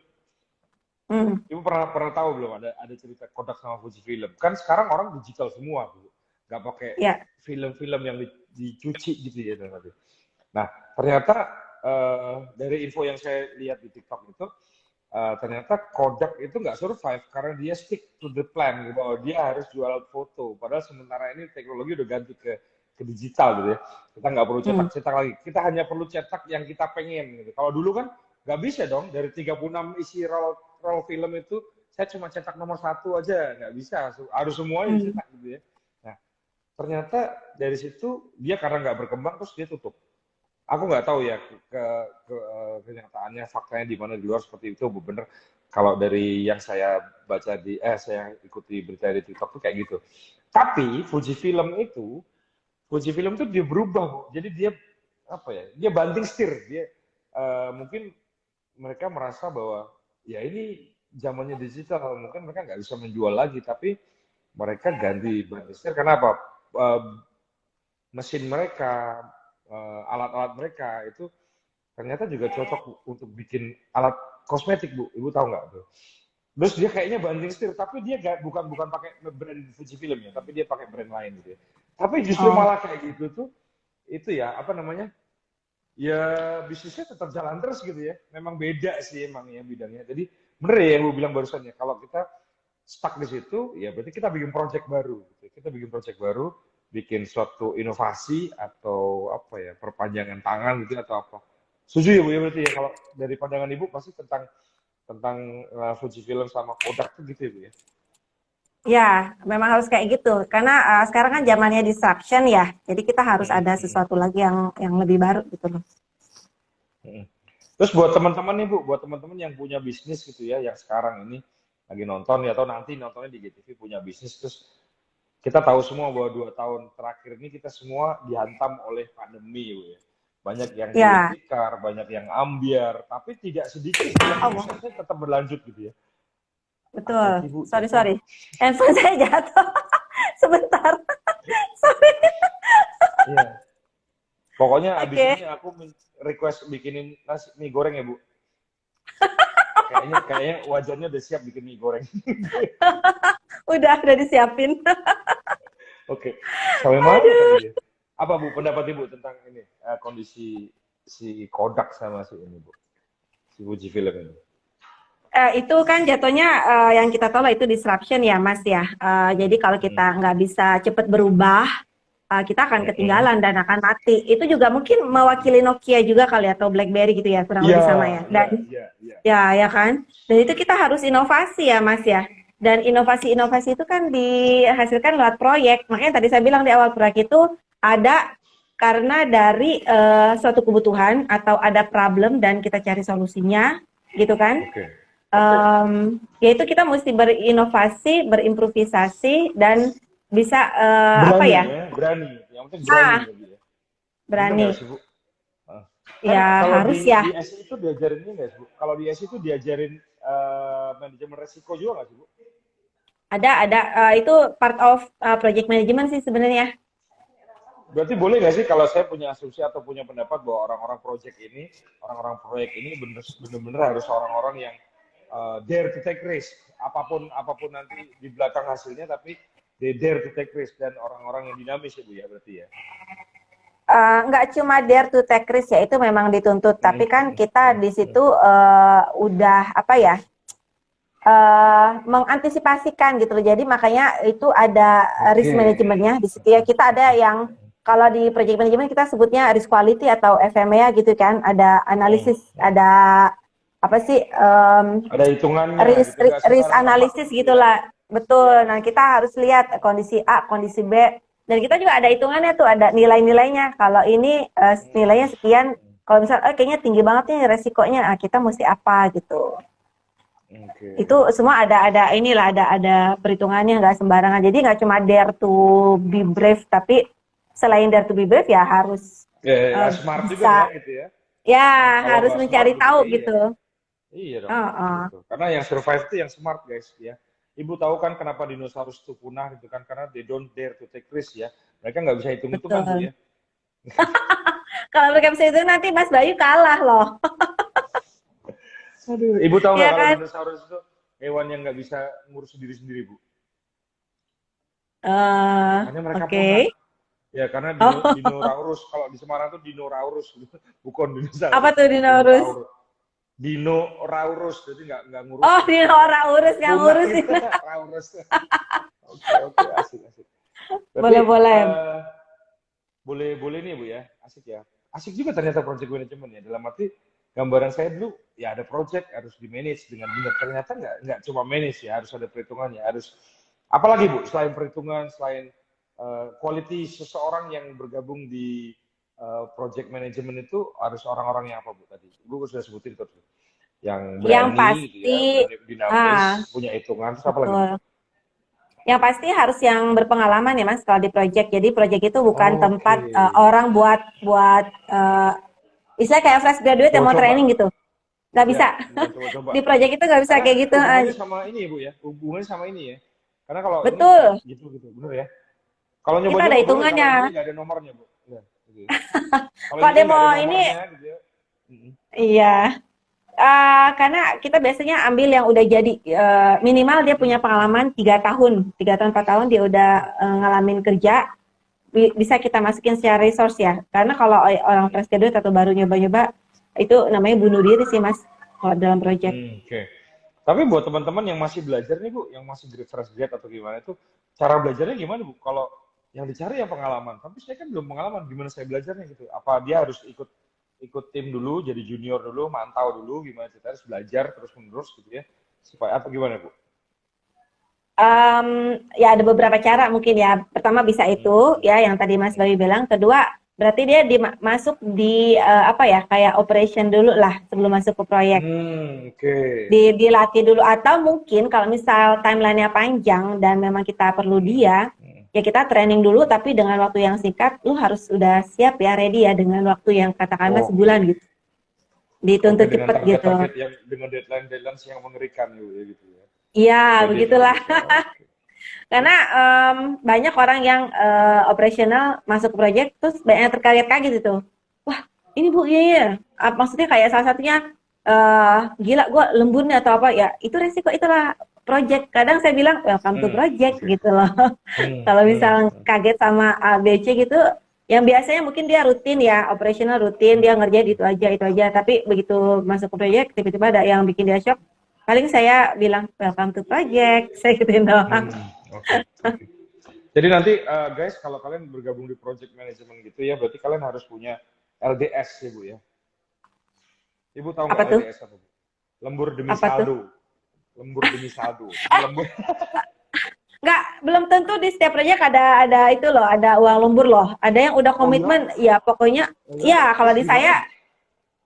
[SPEAKER 2] Hmm,
[SPEAKER 1] Ibu pernah tahu belum ada cerita Kodak sama Fujifilm? Kan sekarang orang digital semua, Bu. Nggak pakai
[SPEAKER 2] ya.
[SPEAKER 1] film-film yang dicuci gitu ya nanti. Nah, ternyata dari info yang saya lihat di TikTok itu, ternyata Kodak itu nggak survive karena dia stick to the plan gitu, bahwa dia harus jual foto. Padahal sementara ini teknologi udah ganti ke digital gitu ya. Kita nggak perlu
[SPEAKER 2] Hmm.
[SPEAKER 1] cetak-cetak lagi. Kita hanya perlu cetak yang kita pengen gitu. Kalau dulu kan nggak bisa dong dari 36 isi roll film itu saya cuma cetak nomor satu aja nggak bisa, harus semuanya
[SPEAKER 2] Hmm.
[SPEAKER 1] dicetak gitu ya. Nah, ternyata dari situ dia karena nggak berkembang terus dia tutup. Aku nggak tahu ya kenyataannya faktanya di mana di luar seperti itu bener. Kalau dari yang saya baca saya ikuti berita di TikTok tuh kayak gitu. Tapi Fujifilm itu dia berubah, Bu. Jadi dia apa ya? Dia banting setir. Dia mungkin mereka merasa bahwa ya ini zamannya digital, mungkin mereka nggak bisa menjual lagi, tapi mereka ganti banting setir. Karena apa? Eh, Mesin mereka, alat-alat mereka itu ternyata juga cocok untuk bikin alat kosmetik, Bu. Ibu tahu nggak tuh? Terus dia kayaknya banting setir, tapi dia bukan pakai brand Fujifilm ya, tapi dia pakai brand lain gitu ya. Tapi justru
[SPEAKER 2] Oh,
[SPEAKER 1] malah kayak gitu tuh, itu ya apa namanya? Ya bisnisnya tetap jalan terus gitu ya. Memang beda sih emang ya bidangnya. Jadi bener ya yang gue bilang barusan ya. Kalau kita stuck di situ, ya berarti kita bikin project baru. Gitu. Kita bikin project baru, bikin suatu inovasi atau apa ya perpanjangan tangan gitu atau apa. Setuju ya Bu ya berarti ya kalau dari pandangan Ibu pasti tentang Fujifilm sama Kodak tuh gitu ya Bu ya.
[SPEAKER 2] Ya, memang harus kayak gitu. Karena sekarang kan zamannya disruption ya. Jadi kita harus
[SPEAKER 1] Mm,
[SPEAKER 2] ada
[SPEAKER 1] mm,
[SPEAKER 2] sesuatu lagi yang lebih baru gitu loh.
[SPEAKER 1] mm. Terus buat teman-teman nih Bu, buat teman-teman yang punya bisnis gitu ya, yang sekarang ini lagi nonton ya atau nanti nontonnya di GTV punya bisnis terus kita tahu semua bahwa 2 tahun terakhir ini kita semua dihantam oleh pandemi Bu ya. Banyak yang gulung
[SPEAKER 2] Ya,
[SPEAKER 1] tikar, banyak yang ambiar, tapi tidak sedikit yang
[SPEAKER 2] Allah,
[SPEAKER 1] prosesnya tetap berlanjut gitu ya. Hati-hati
[SPEAKER 2] betul.
[SPEAKER 1] Bu,
[SPEAKER 2] Sorry,
[SPEAKER 1] jatuh.
[SPEAKER 2] sorry. Handphone saya jatuh. Sebentar. Sorry.
[SPEAKER 1] Iya. Pokoknya abis
[SPEAKER 2] Oke.
[SPEAKER 1] ini aku request bikinin nasi mie goreng ya Bu. Kayaknya wajannya udah siap bikin mie goreng.
[SPEAKER 2] Udah disiapin.
[SPEAKER 1] Oke. Sampai mana tadi ya? Apa Bu pendapat Ibu tentang ini kondisi si Kodak sama si ini Bu, si Fujifilm ini?
[SPEAKER 2] Itu kan jatuhnya yang kita tahu lah itu disruption ya Mas ya. Jadi kalau
[SPEAKER 1] Hmm.
[SPEAKER 2] kita nggak bisa cepat berubah, kita akan
[SPEAKER 1] Mm-mm.
[SPEAKER 2] ketinggalan dan akan mati. Itu juga mungkin mewakili Nokia juga kali atau BlackBerry gitu ya, kurang
[SPEAKER 1] Iya,
[SPEAKER 2] lebih sama ya.
[SPEAKER 1] iya,
[SPEAKER 2] Dan
[SPEAKER 1] iya, iya.
[SPEAKER 2] ya kan. Dan itu kita harus inovasi ya Mas ya. Dan inovasi-inovasi itu kan dihasilkan lewat proyek. Makanya tadi saya bilang di awal proyek itu ada karena dari suatu kebutuhan atau ada problem dan kita cari solusinya, gitu kan.
[SPEAKER 1] Oke.
[SPEAKER 2] Yaitu kita mesti berinovasi, berimprovisasi dan bisa apa
[SPEAKER 1] Berani
[SPEAKER 2] ya?
[SPEAKER 1] ya, berani. Yang penting berani
[SPEAKER 2] Ah,
[SPEAKER 1] lagi ya. Bener nggak
[SPEAKER 2] berani.
[SPEAKER 1] sih Bu? Ah. Kan
[SPEAKER 2] Ya
[SPEAKER 1] kalau
[SPEAKER 2] harus
[SPEAKER 1] di
[SPEAKER 2] ya.
[SPEAKER 1] SI itu diajarin ini nggak sih Bu? Kalau di SI itu diajarin manajemen resiko juga nggak sih Bu?
[SPEAKER 2] Ada itu part of project management sih sebenarnya.
[SPEAKER 1] Berarti boleh nggak sih kalau saya punya asumsi atau punya pendapat bahwa orang-orang orang-orang proyek ini benar-benar harus orang-orang yang dare to take risk, apapun nanti di belakang hasilnya, tapi they dare to take risk dan orang-orang yang dinamis ya Bu ya berarti ya.
[SPEAKER 2] Nggak cuma dare to take risk ya, itu memang dituntut.
[SPEAKER 1] Hmm,
[SPEAKER 2] Tapi kan
[SPEAKER 1] hmm,
[SPEAKER 2] kita
[SPEAKER 1] hmm,
[SPEAKER 2] di
[SPEAKER 1] hmm.
[SPEAKER 2] situ udah apa ya? Mengantisipasikan gitu loh. Jadi makanya itu ada risk
[SPEAKER 1] Oke.
[SPEAKER 2] manajemennya di situ ya. Kita ada yang kalau di project management kita sebutnya risk quality atau FMEA gitu kan. Ada
[SPEAKER 1] Hmm,
[SPEAKER 2] analisis,
[SPEAKER 1] hmm.
[SPEAKER 2] ada apa sih
[SPEAKER 1] Ada hitungannya
[SPEAKER 2] risk
[SPEAKER 1] gitu, nggak
[SPEAKER 2] risk
[SPEAKER 1] sembarang nebak
[SPEAKER 2] analisis
[SPEAKER 1] gitu ya.
[SPEAKER 2] gitulah. Betul.
[SPEAKER 1] Ya.
[SPEAKER 2] Nah, kita harus lihat kondisi A, kondisi B. Dan kita juga ada hitungannya tuh, ada nilai-nilainya. Kalau ini nilainya sekian, kalau misal kayaknya tinggi banget nih resikonya, kita mesti apa gitu.
[SPEAKER 1] Oke.
[SPEAKER 2] Itu semua ada inilah ada perhitungannya, nggak sembarangan. Jadi nggak cuma dare to be brave, tapi selain dare to be brave ya harus
[SPEAKER 1] Ya, smart juga ya
[SPEAKER 2] bisa
[SPEAKER 1] gitu ya.
[SPEAKER 2] ya
[SPEAKER 1] Nah, kalau
[SPEAKER 2] harus
[SPEAKER 1] nggak smart
[SPEAKER 2] mencari
[SPEAKER 1] gitu
[SPEAKER 2] tahu
[SPEAKER 1] ya iya.
[SPEAKER 2] gitu.
[SPEAKER 1] Iya dong,
[SPEAKER 2] Oh, oh.
[SPEAKER 1] gitu. Karena yang survive itu yang smart guys ya. Ibu tahu kan kenapa dinosaurus itu punah gitu kan? Karena they don't dare to take risk ya. Mereka nggak bisa hitung-hitungan Bu
[SPEAKER 2] Betul.
[SPEAKER 1] ya.
[SPEAKER 2] Kalau mereka bisa itu nanti Mas Bayu kalah loh.
[SPEAKER 1] Aduh, Ibu tahu nggak
[SPEAKER 2] Ya
[SPEAKER 1] kalau
[SPEAKER 2] kan?
[SPEAKER 1] dinosaurus itu hewan yang nggak bisa ngurus sendiri-sendiri Bu? Makanya mereka
[SPEAKER 2] Oke.
[SPEAKER 1] punah. Ya karena
[SPEAKER 2] Oh,
[SPEAKER 1] dinosaurus kalau di Semarang tuh dinosaurus bukan
[SPEAKER 2] apa
[SPEAKER 1] dinosaurus,
[SPEAKER 2] tuh dinosaurus?
[SPEAKER 1] dinosaurus. Dinosaurus jadi nggak
[SPEAKER 2] Oh,
[SPEAKER 1] ngurusin gitu.
[SPEAKER 2] dinosaurus urus nggak
[SPEAKER 1] Punah
[SPEAKER 2] ngurusin.
[SPEAKER 1] gitu, raurus. Oke, oke, asik, asik. Berarti
[SPEAKER 2] Boleh boleh.
[SPEAKER 1] boleh nih Bu ya, asik ya. Asik juga ternyata project management ya. Dalam arti gambaran saya dulu ya ada project harus di manage dengan benar. Ternyata nggak cuma manage ya, harus ada perhitungannya, harus apalagi Bu selain perhitungan, selain quality seseorang yang bergabung di project management itu harus orang-orang yang apa Bu tadi? Ibu sudah sebutin tuh yang
[SPEAKER 2] Yang
[SPEAKER 1] berani gitu ya,
[SPEAKER 2] pasti,
[SPEAKER 1] berani dinamis,
[SPEAKER 2] ah,
[SPEAKER 1] punya hitungan, terus apa lagi Bu?
[SPEAKER 2] betul. Yang pasti harus yang berpengalaman ya Mas kalau di project. Jadi project itu bukan
[SPEAKER 1] Oke,
[SPEAKER 2] tempat orang buat buat istilah kayak fresh graduate yang mau
[SPEAKER 1] coba-coba.
[SPEAKER 2] training gitu. Nggak
[SPEAKER 1] Ya,
[SPEAKER 2] bisa.
[SPEAKER 1] bukan coba-coba.
[SPEAKER 2] Di project itu nggak bisa
[SPEAKER 1] Karena
[SPEAKER 2] kayak gitu.
[SPEAKER 1] hubungannya sama ini ya, Bu ya. Hubungannya sama ini ya. Karena kalau ini
[SPEAKER 2] Betul.
[SPEAKER 1] gitu, bener ya. Kalau
[SPEAKER 2] Kita ada
[SPEAKER 1] nyoba-nyoba boleh, kalau yang ini
[SPEAKER 2] hitungannya.
[SPEAKER 1] nggak ada nomornya, Bu. Ya, gitu ya. Kalau
[SPEAKER 2] Kalau
[SPEAKER 1] ini kan
[SPEAKER 2] dia
[SPEAKER 1] nggak ada
[SPEAKER 2] mau ini,
[SPEAKER 1] nomornya, gitu ya. Mm-mm.
[SPEAKER 2] iya. Karena kita biasanya ambil yang udah jadi minimal dia punya pengalaman 3 tahun, 3 tahun 4 tahun dia udah ngalamin kerja. bisa kita masukin secara resource ya. Karena kalau orang fresh graduate atau baru nyoba-nyoba, itu namanya bunuh diri sih Mas, kalau dalam project.
[SPEAKER 1] Oke. Tapi buat teman-teman yang masih belajar nih Bu, yang masih fresh grad atau gimana itu, cara belajarnya gimana Bu? Kalau yang dicari ya pengalaman, tapi saya kan belum pengalaman, gimana saya belajarnya gitu? Apa dia harus ikut ikut tim dulu, jadi junior dulu, mantau dulu, gimana kita harus belajar terus menerus gitu ya? Supaya apa gimana Bu?
[SPEAKER 2] Ya ada beberapa cara mungkin ya. Pertama bisa itu ya yang tadi Mas Bayu bilang. Kedua berarti dia masuk di apa ya kayak operation dulu lah sebelum masuk ke proyek.
[SPEAKER 1] Oke.
[SPEAKER 2] Dilatih dulu atau mungkin kalau misal timelinenya panjang dan memang kita perlu dia, ya kita training dulu tapi dengan waktu yang singkat. Lu harus udah siap ya, ready ya dengan waktu yang katakanlah sebulan gitu. Dituntut cepet gitu.
[SPEAKER 1] Target yang dengan deadline yang mengerikan gitu ya.
[SPEAKER 2] Iya, begitulah. Karena banyak orang yang operasional masuk ke project terus banyak terkaget-kaget itu. Wah, ini Bu, iya. Maksudnya kayak salah satunya gila gue lembur nih atau apa ya. Itu resiko itulah project. Kadang saya bilang welcome to project gitu loh. Kalau misal kaget sama A, B, C gitu, yang biasanya mungkin dia rutin ya, operasional rutin, dia ngerjain itu aja. Tapi begitu masuk ke project, tiba-tiba ada yang bikin dia shock. Paling saya bilang welcome to project, saya gituin doang.
[SPEAKER 1] Oke. Jadi nanti guys, kalau kalian bergabung di project management gitu ya, berarti kalian harus punya LDS ya Bu ya. Ibu tahu nggak LDS apa Bu? Lembur demi saldo. Lembur demi saldo. Lembur.
[SPEAKER 2] Enggak, belum tentu di setiap proyek ada itu loh, ada uang lembur loh. Ada yang udah komitmen, ya pokoknya, ya kalau di saya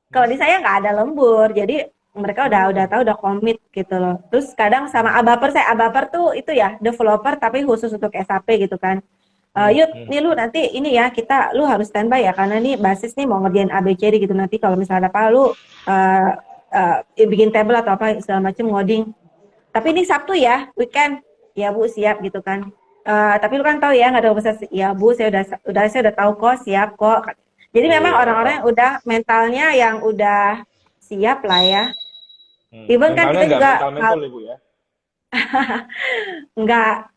[SPEAKER 2] nggak ada lembur. Jadi mereka udah tahu udah komit gitu loh. Terus kadang sama Abaper tuh itu ya developer tapi khusus untuk SAP gitu kan. Nih lu nanti ini ya lu harus standby ya karena nih basis nih mau ngerjain ABCD gitu nanti kalau misalnya ada apa lu bikin table atau apa segala macem ngoding. Tapi ini Sabtu ya weekend ya Bu siap gitu kan. Tapi lu kan tahu ya nggak ada urusan ya Bu saya udah tahu kok siap kok. Jadi memang orang-orang yang udah mentalnya yang udah siap lah ya. Even kan kita juga
[SPEAKER 1] mental, Ibu ya.
[SPEAKER 2] enggak.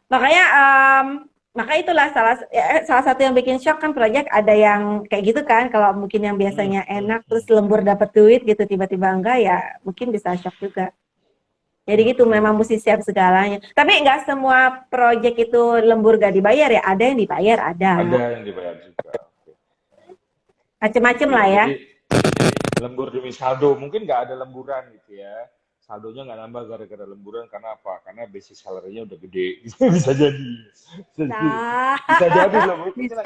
[SPEAKER 2] Maka itulah salah satu yang bikin shock kan project ada yang kayak gitu kan. Kalau mungkin yang biasanya enak terus lembur dapat duit gitu tiba-tiba enggak ya mungkin bisa shock juga. Jadi gitu memang mesti siap segalanya. Tapi enggak semua project itu lembur gak dibayar ya. Ada yang dibayar, ada.
[SPEAKER 1] Ada yang dibayar juga.
[SPEAKER 2] Macem-macem lah ya.
[SPEAKER 1] Lembur demi saldo, mungkin nggak ada lemburan gitu ya. Saldonya nggak nambah gara-gara lemburan karena apa? Karena basic salary-nya udah gede. Bisa jadi. Bisa jadi loh. Bisa.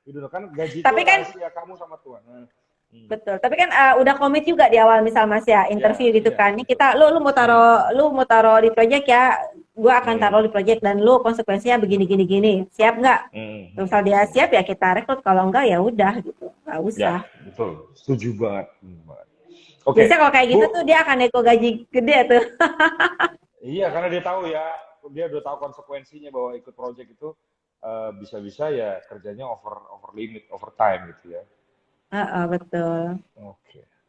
[SPEAKER 1] Udah kan gaji
[SPEAKER 2] tapi
[SPEAKER 1] itu
[SPEAKER 2] kan
[SPEAKER 1] rahasia kamu sama Tuhan.
[SPEAKER 2] Betul. Tapi kan udah komit juga di awal misal Mas ya interview gitu kan. Ini kita lu mau taruh di project ya. Gua akan taruh di project dan lu konsekuensinya begini. Siap nggak? Misal dia siap ya kita rekrut, kalau enggak ya udah gitu. Nggak usah.
[SPEAKER 1] Ya, betul. Setuju banget.
[SPEAKER 2] Oke. Biasanya kalau kayak gitu tuh dia akan nego gaji gede tuh.
[SPEAKER 1] Iya, karena dia tahu ya, dia udah tahu konsekuensinya bahwa ikut project itu bisa-bisa ya kerjanya over limit, overtime gitu ya.
[SPEAKER 2] Betul.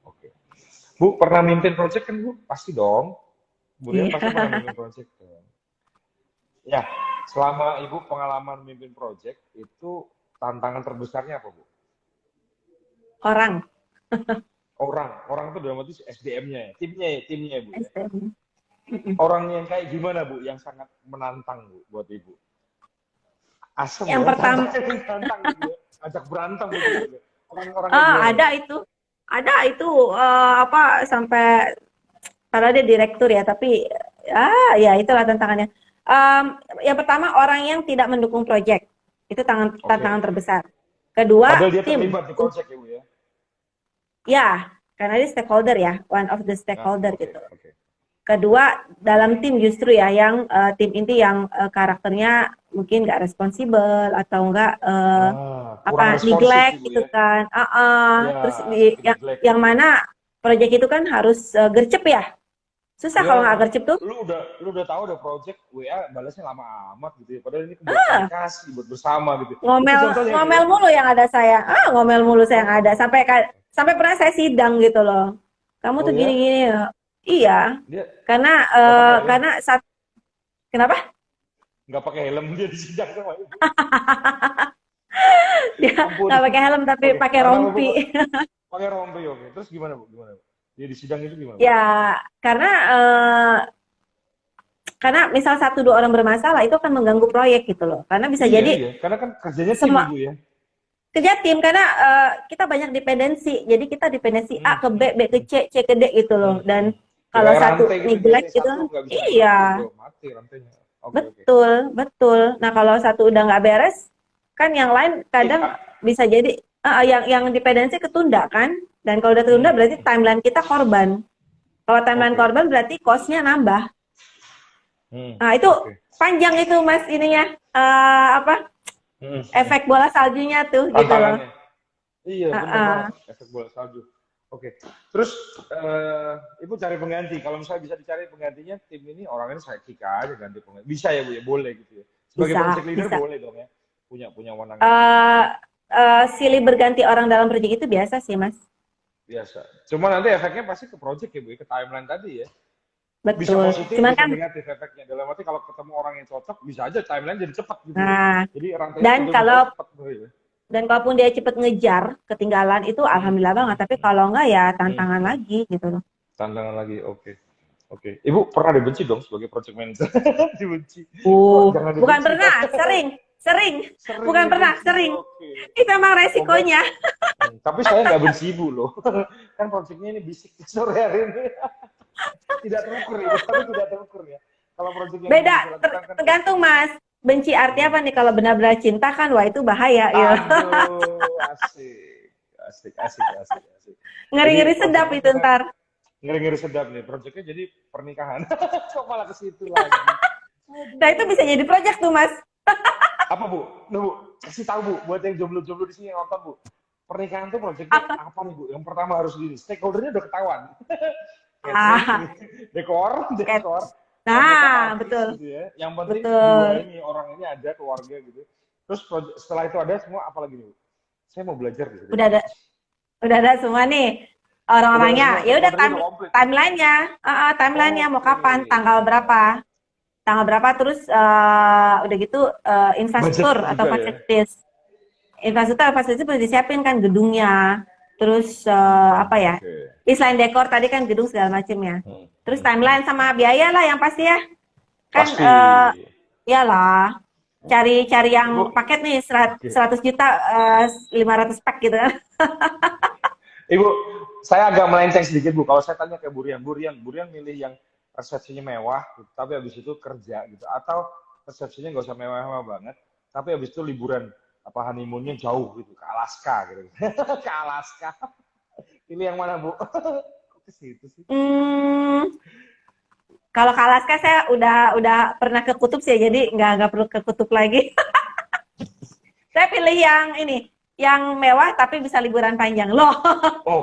[SPEAKER 1] Oke. Bu, pernah mimpin project kan Bu? Pasti dong. Bu Rian pasti pernah mimpin project. Ya, selama Ibu pengalaman mimpin project, itu tantangan terbesarnya apa Bu?
[SPEAKER 2] Orang
[SPEAKER 1] Orang itu dalam arti SDM-nya, timnya ya Bu.
[SPEAKER 2] SDM.
[SPEAKER 1] Orang yang kayak gimana Bu, yang sangat menantang Bu buat Ibu? Asem
[SPEAKER 2] yang
[SPEAKER 1] ya,
[SPEAKER 2] pertama
[SPEAKER 1] tantang gitu ya. Ajak berantem gitu. Orang-orang
[SPEAKER 2] ada itu apa sampai padahal dia direktur ya tapi ya itulah tantangannya. Yang pertama orang yang tidak mendukung project itu tantangan terbesar. Kedua
[SPEAKER 1] padahal dia
[SPEAKER 2] tim
[SPEAKER 1] terlibat di project ya Bu ya.
[SPEAKER 2] Ya karena dia stakeholder ya, one of the stakeholder gitu. Kedua dalam tim justru ya yang tim inti yang karakternya mungkin nggak responsibel atau nggak neglect gitu kan. Terus yang mana proyek itu kan harus gercep ya. Susah kalau nggak gercep tuh.
[SPEAKER 1] Lu udah tahu udah project WA balasnya lama amat gitu ya. Padahal ini komunikasi buat bersama gitu.
[SPEAKER 2] Ngomel mulu yang ada saya. Ngomel mulu saya yang ada sampai pernah saya sidang gitu loh. Kamu tuh gini-gini. Iya. Karena kenapa?
[SPEAKER 1] nggak pakai helm dia di sidang sama ibu.
[SPEAKER 2] Dia
[SPEAKER 1] Ampun.
[SPEAKER 2] nggak pakai helm tapi
[SPEAKER 1] Oke,
[SPEAKER 2] pakai
[SPEAKER 1] karena ibu
[SPEAKER 2] rompi.
[SPEAKER 1] pakai rompi, oke. Terus gimana bu? Gimana bu? Dia di sidang itu gimana bu?
[SPEAKER 2] Ya, karena karena misal satu dua orang bermasalah itu akan mengganggu proyek gitu loh. Karena bisa
[SPEAKER 1] Iya
[SPEAKER 2] jadi
[SPEAKER 1] iya, karena kan kerjanya tim
[SPEAKER 2] semua
[SPEAKER 1] ibu ya.
[SPEAKER 2] kerja tim karena kita banyak dependensi. Jadi kita dependensi A ke B, B ke C, C ke D gitu loh. Dan
[SPEAKER 1] Ya,
[SPEAKER 2] kalau
[SPEAKER 1] kayak
[SPEAKER 2] satu
[SPEAKER 1] rantai gitu
[SPEAKER 2] neglect
[SPEAKER 1] biasanya
[SPEAKER 2] gitu,
[SPEAKER 1] satu nggak bisa
[SPEAKER 2] iya,
[SPEAKER 1] dibantu bro, mati rantainya. Oke oke.
[SPEAKER 2] betul, betul. Nah kalau satu udah nggak beres, kan yang lain kadang
[SPEAKER 1] Iya.
[SPEAKER 2] bisa jadi yang dependensi ketunda kan. Dan kalau udah ketunda berarti timeline kita korban. Kalau timeline
[SPEAKER 1] Oke.
[SPEAKER 2] korban berarti cost-nya nambah. Nah itu
[SPEAKER 1] Oke.
[SPEAKER 2] panjang itu mas ininya apa efek bola saljunya tuh gitu loh.
[SPEAKER 1] Tantangannya. Iya benar banget, efek bola salju. Oke. Terus ibu cari pengganti. Kalau misalnya bisa dicari penggantinya, tim ini orangnya saya Cika aja ganti pengganti. Bisa ya bu ya, boleh gitu ya. Sebagai
[SPEAKER 2] Bisa,
[SPEAKER 1] project leader
[SPEAKER 2] bisa.
[SPEAKER 1] boleh dong ya, punya wewenang
[SPEAKER 2] Eh silih berganti orang dalam proyek itu biasa sih mas.
[SPEAKER 1] biasa. Cuma nanti efeknya pasti ke project ya bu, ya, ke timeline tadi ya. Bisa
[SPEAKER 2] Betul.
[SPEAKER 1] positif,
[SPEAKER 2] Cuman
[SPEAKER 1] bisa
[SPEAKER 2] kan,
[SPEAKER 1] negatif efeknya. Dalam arti kalau ketemu orang yang cocok, bisa aja timeline jadi cepat gitu ya.
[SPEAKER 2] nah,
[SPEAKER 1] Jadi rantainya
[SPEAKER 2] dan
[SPEAKER 1] betul-betul
[SPEAKER 2] kalau
[SPEAKER 1] cepat gitu ya.
[SPEAKER 2] dan kalaupun dia cepet ngejar ketinggalan itu alhamdulillah banget. Tapi kalau enggak ya tantangan
[SPEAKER 1] Hmm.
[SPEAKER 2] lagi gitu loh.
[SPEAKER 1] Tantangan lagi, oke. Oke. Ibu pernah dibenci dong sebagai project manager? Dibenci. Kok jangan
[SPEAKER 2] Bukan
[SPEAKER 1] dibenci
[SPEAKER 2] pernah,
[SPEAKER 1] dong.
[SPEAKER 2] sering, sering.
[SPEAKER 1] Sering
[SPEAKER 2] Bukan pernah,
[SPEAKER 1] dibenci,
[SPEAKER 2] sering.
[SPEAKER 1] oke.
[SPEAKER 2] Itu emang
[SPEAKER 1] Oh,
[SPEAKER 2] resikonya.
[SPEAKER 1] tapi saya nggak benci ibu loh. Kan projectnya ini bisik sore hari ini. Tidak terukur ibu, tapi tidak terukur ya. Kalau project yang
[SPEAKER 2] Beda,
[SPEAKER 1] bisa lakukan kan.
[SPEAKER 2] tergantung mas. Benci arti apa nih? Kalau benar-benar cinta kan, wah itu bahaya. Ya.
[SPEAKER 1] Aduh, asik. Asik, asik, asik, asik.
[SPEAKER 2] Ngeri-ngeri
[SPEAKER 1] Jadi
[SPEAKER 2] sedap
[SPEAKER 1] projectnya
[SPEAKER 2] itu ntar.
[SPEAKER 1] ngeri-ngeri sedap nih. Projectnya jadi pernikahan. Kok malah ke situ lagi.
[SPEAKER 2] Nah itu bisa jadi project tuh mas.
[SPEAKER 1] Apa bu? Nah, bu, kasih tahu bu, buat yang jomblo-jomblo di sini yang nonton bu. Pernikahan tuh projectnya apa nih bu? Yang pertama harus gini, stakeholdernya udah ketahuan. Catering, dekor,
[SPEAKER 2] Nah,
[SPEAKER 1] makeup
[SPEAKER 2] betul.
[SPEAKER 1] artis gitu ya. Yang penting
[SPEAKER 2] Betul.
[SPEAKER 1] dua ini orang ini ada keluarga gitu. Terus setelah itu ada semua apa lagi nih bu? Saya mau belajar di sini.
[SPEAKER 2] Udah ada semua nih orang-orangnya. Ya udah timelinenya, timelinenya mau kapan, tanggal berapa, terus udah gitu infrastruktur atau fasilitas. Infrastruktur sudah disiapin kan gedungnya, terus apa ya, selain dekor tadi kan gedung segala macamnya, terus timeline sama biaya lah yang pasti ya kan. Iyalah cari yang paket nih 100 juta 500 pack gitu kan.
[SPEAKER 1] Ibu, saya agak melenceng sedikit bu. Kalau saya tanya ke Burian milih yang resepsinya mewah, tapi habis itu kerja gitu, atau resepsinya nggak usah mewah-mewah banget, tapi habis itu liburan apa honeymoonnya jauh gitu ke Alaska gitu. Ke Alaska. Pilih yang mana bu? Ke situ sih.
[SPEAKER 2] Kalau ke Alaska saya udah pernah ke kutub sih, jadi nggak perlu ke kutub lagi. Saya pilih yang ini, yang mewah tapi bisa liburan panjang loh.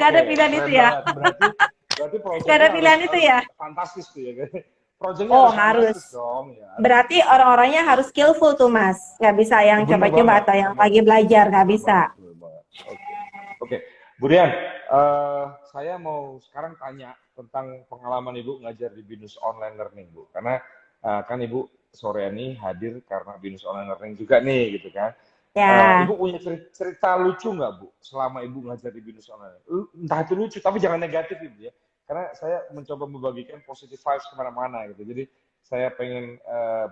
[SPEAKER 2] Gak ada pilihan itu ya.
[SPEAKER 1] Berarti
[SPEAKER 2] gak ada pilihan itu ya.
[SPEAKER 1] Fantastis tuh ya. Projectnya
[SPEAKER 2] harus
[SPEAKER 1] dong, ya.
[SPEAKER 2] Berarti orang-orangnya harus skillful tuh mas, nggak bisa yang coba-coba atau yang lagi belajar, nggak bisa.
[SPEAKER 1] Oke. Burian, saya mau sekarang tanya tentang pengalaman ibu ngajar di BINUS Online Learning bu, karena kan ibu sore ini hadir karena BINUS Online Learning juga nih gitu kan.
[SPEAKER 2] Ya.
[SPEAKER 1] Ibu punya cerita lucu nggak bu selama ibu ngajar di BINUS Online? Entah itu lucu tapi jangan negatif ibu ya. Karena saya mencoba membagikan positive vibes kemana-mana gitu. Jadi saya pengen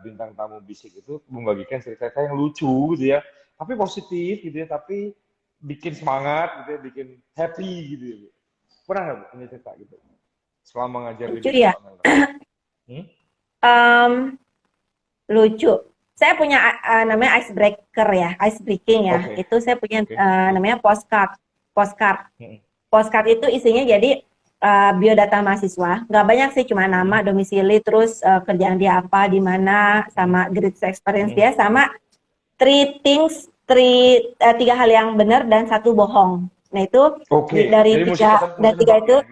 [SPEAKER 1] bintang tamu bisik itu membagikan cerita yang lucu gitu ya. Tapi positif gitu ya. Tapi bikin semangat gitu ya. Bikin happy gitu ya. Pernah nggak bu punya cerita gitu? Selama ngajar di BINUS
[SPEAKER 2] ya? Lucu. Saya punya namanya icebreaker ya, ice breaking ya. Itu saya punya namanya postcard. Postcard itu isinya jadi biodata mahasiswa, nggak banyak sih, cuma nama, domisili, terus kerjaan dia apa, di mana, sama great experience dia, sama tiga hal yang benar dan satu bohong. Nah itu dari tiga itu,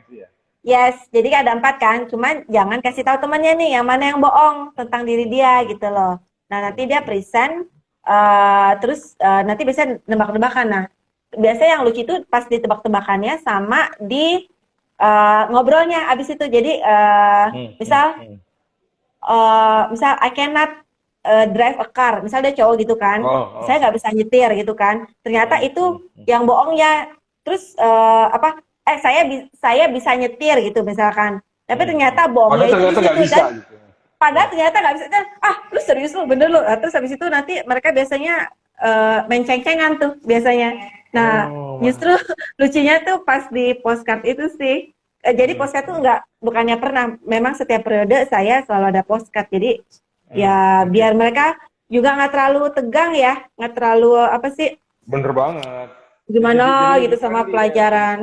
[SPEAKER 2] yes, jadi ada 4 kan, cuman jangan kasih tahu temannya nih yang mana yang bohong tentang diri dia gitu loh. Nah nanti dia present, terus nanti biasanya nebak-nebakan. Nah biasanya yang lucu itu pas ditebak-tebakannya sama di ngobrolnya abis itu. Jadi misal I cannot drive a car, misalnya dia cowok gitu kan, saya nggak bisa nyetir gitu kan, ternyata itu yang bohong ya, terus saya bisa nyetir gitu misalkan, tapi ternyata bohongnya
[SPEAKER 3] Padahal
[SPEAKER 2] itu di
[SPEAKER 3] ternyata nggak
[SPEAKER 2] situ
[SPEAKER 3] bisa
[SPEAKER 2] dan
[SPEAKER 3] gitu.
[SPEAKER 2] padahal ternyata nggak bisa, lu serius lu bener lu. Nah, terus habis itu nanti mereka biasanya main ceng-cengan tuh biasanya. Nah, justru lucunya tuh pas di postcard itu sih. Jadi postcard tuh bukannya pernah, memang setiap periode saya selalu ada postcard. Jadi ya biar mereka juga nggak terlalu tegang ya, nggak terlalu apa sih,
[SPEAKER 3] Bener banget.
[SPEAKER 2] gimana
[SPEAKER 3] Jadi
[SPEAKER 2] gitu
[SPEAKER 3] lebih
[SPEAKER 2] sama
[SPEAKER 3] friendly ya.
[SPEAKER 2] pelajaran.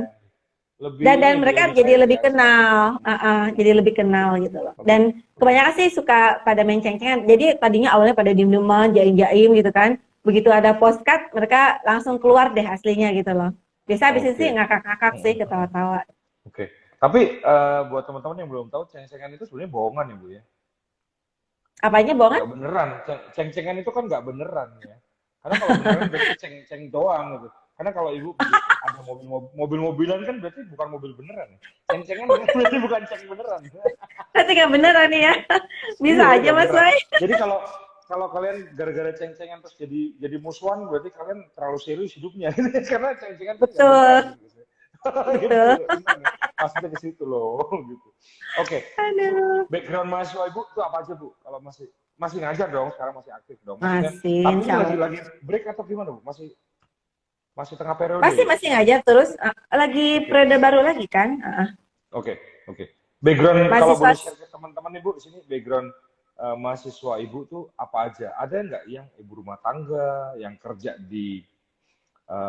[SPEAKER 3] Lebih
[SPEAKER 2] Dan
[SPEAKER 3] ini,
[SPEAKER 2] mereka
[SPEAKER 3] lebih
[SPEAKER 2] jadi
[SPEAKER 3] cair
[SPEAKER 2] lebih
[SPEAKER 3] ya
[SPEAKER 2] kenal,
[SPEAKER 3] suasananya.
[SPEAKER 2] jadi lebih kenal gitu loh.
[SPEAKER 3] Oke.
[SPEAKER 2] Dan kebanyakan sih suka pada main ceng-cengan. Jadi tadinya awalnya pada diem-dieman, jaim-jaim gitu kan. Begitu ada postcard, mereka langsung keluar deh aslinya gitu loh. Biasa habis itu sih
[SPEAKER 3] Oke.
[SPEAKER 2] ngakak-ngakak sih, ketawa-tawa.
[SPEAKER 3] Oke. Tapi buat teman-teman yang belum tahu, ceng-cengan itu sebenarnya bohongan ya, Bu ya.
[SPEAKER 2] Apanya bohongan?
[SPEAKER 3] Nggak beneran. Ceng-cengan itu kan nggak beneran ya. Karena kalau beneran berarti ceng-ceng doang gitu. Karena kalau ibu ada mobil-mobilan kan berarti bukan mobil beneran. Ceng-cengan berarti bukan ceng beneran.
[SPEAKER 2] Nanti nggak beneran nih ya. Bisa
[SPEAKER 3] Iya,
[SPEAKER 2] aja
[SPEAKER 3] nggak
[SPEAKER 2] Mas
[SPEAKER 3] beneran.
[SPEAKER 2] Wai.
[SPEAKER 3] Jadi kalau kalau kalian gara-gara ceng-cengan terus jadi musuhan, berarti kalian terlalu serius hidupnya. Karena ceng-cengan kan nggak beneran.
[SPEAKER 2] Betul,
[SPEAKER 3] Gitu. Gitu.
[SPEAKER 2] betul.
[SPEAKER 3] Tenang ya. Maksudnya ke situ loh. Gitu. Oke. Bu,
[SPEAKER 2] Aduh.
[SPEAKER 3] background mahasiswa ibu itu apa aja, Bu? Kalau masih ngajar dong, sekarang masih aktif dong. Maksudnya,
[SPEAKER 2] Masih,
[SPEAKER 3] tapi ini
[SPEAKER 2] insya Allah.
[SPEAKER 3] lagi break atau gimana, Bu? Masih tengah periode
[SPEAKER 2] Masih
[SPEAKER 3] ya?
[SPEAKER 2] masih ngajar terus. Lagi
[SPEAKER 3] Oke.
[SPEAKER 2] periode baru lagi kan.
[SPEAKER 3] Oke, oke. Background kalau
[SPEAKER 2] Mahasiswa
[SPEAKER 3] boleh share ke teman-teman ibu di sini, background mahasiswa ibu tuh apa aja? Ada nggak yang ibu rumah tangga, yang kerja di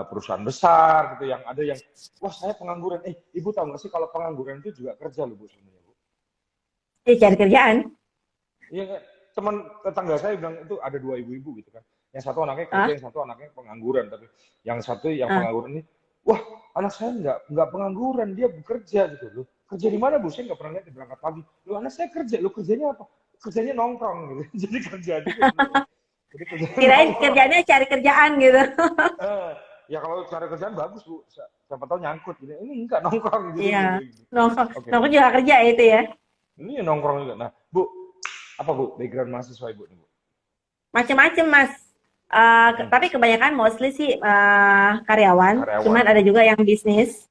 [SPEAKER 3] perusahaan besar gitu, yang ada yang, wah saya pengangguran. Ibu tahu nggak sih kalau pengangguran itu juga kerja loh Bu sebenarnya Bu.
[SPEAKER 2] ya cari kerjaan.
[SPEAKER 3] Iya nggak? Teman tetangga saya bilang itu ada dua ibu-ibu gitu kan. Yang satu anaknya kerja,
[SPEAKER 2] Ah,
[SPEAKER 3] yang satu anaknya pengangguran. Tapi yang satu yang
[SPEAKER 2] ah.
[SPEAKER 3] pengangguran ini, wah anak saya nggak pengangguran, dia bekerja gitu loh. Kerja di mana Bu? Saya nggak pernah lihat dia berangkat pagi. Loh anak saya kerja, lo kerjanya apa? Kerjanya nongkrong gitu. Jadi kerja juga sebenarnya. Jadi kerjanya
[SPEAKER 2] Kirain
[SPEAKER 3] nongkrong.
[SPEAKER 2] kerjanya cari kerjaan gitu.
[SPEAKER 3] Eh, ya kalau cari kerjaan bagus Bu. Siapa tahu nyangkut gitu. Ini enggak nongkrong jadi
[SPEAKER 2] Iya.
[SPEAKER 3] gitu.
[SPEAKER 2] Nongkrong,
[SPEAKER 3] Oke.
[SPEAKER 2] nongkrong juga kerja ya itu ya.
[SPEAKER 3] Ini nongkrong juga. Nah, Bu, apa Bu background mahasiswa Ibu nih, Bu?
[SPEAKER 2] Macem-macem Mas. Tapi kebanyakan mostly sih karyawan.
[SPEAKER 3] Karyawan.
[SPEAKER 2] Cuman ada juga yang bisnis.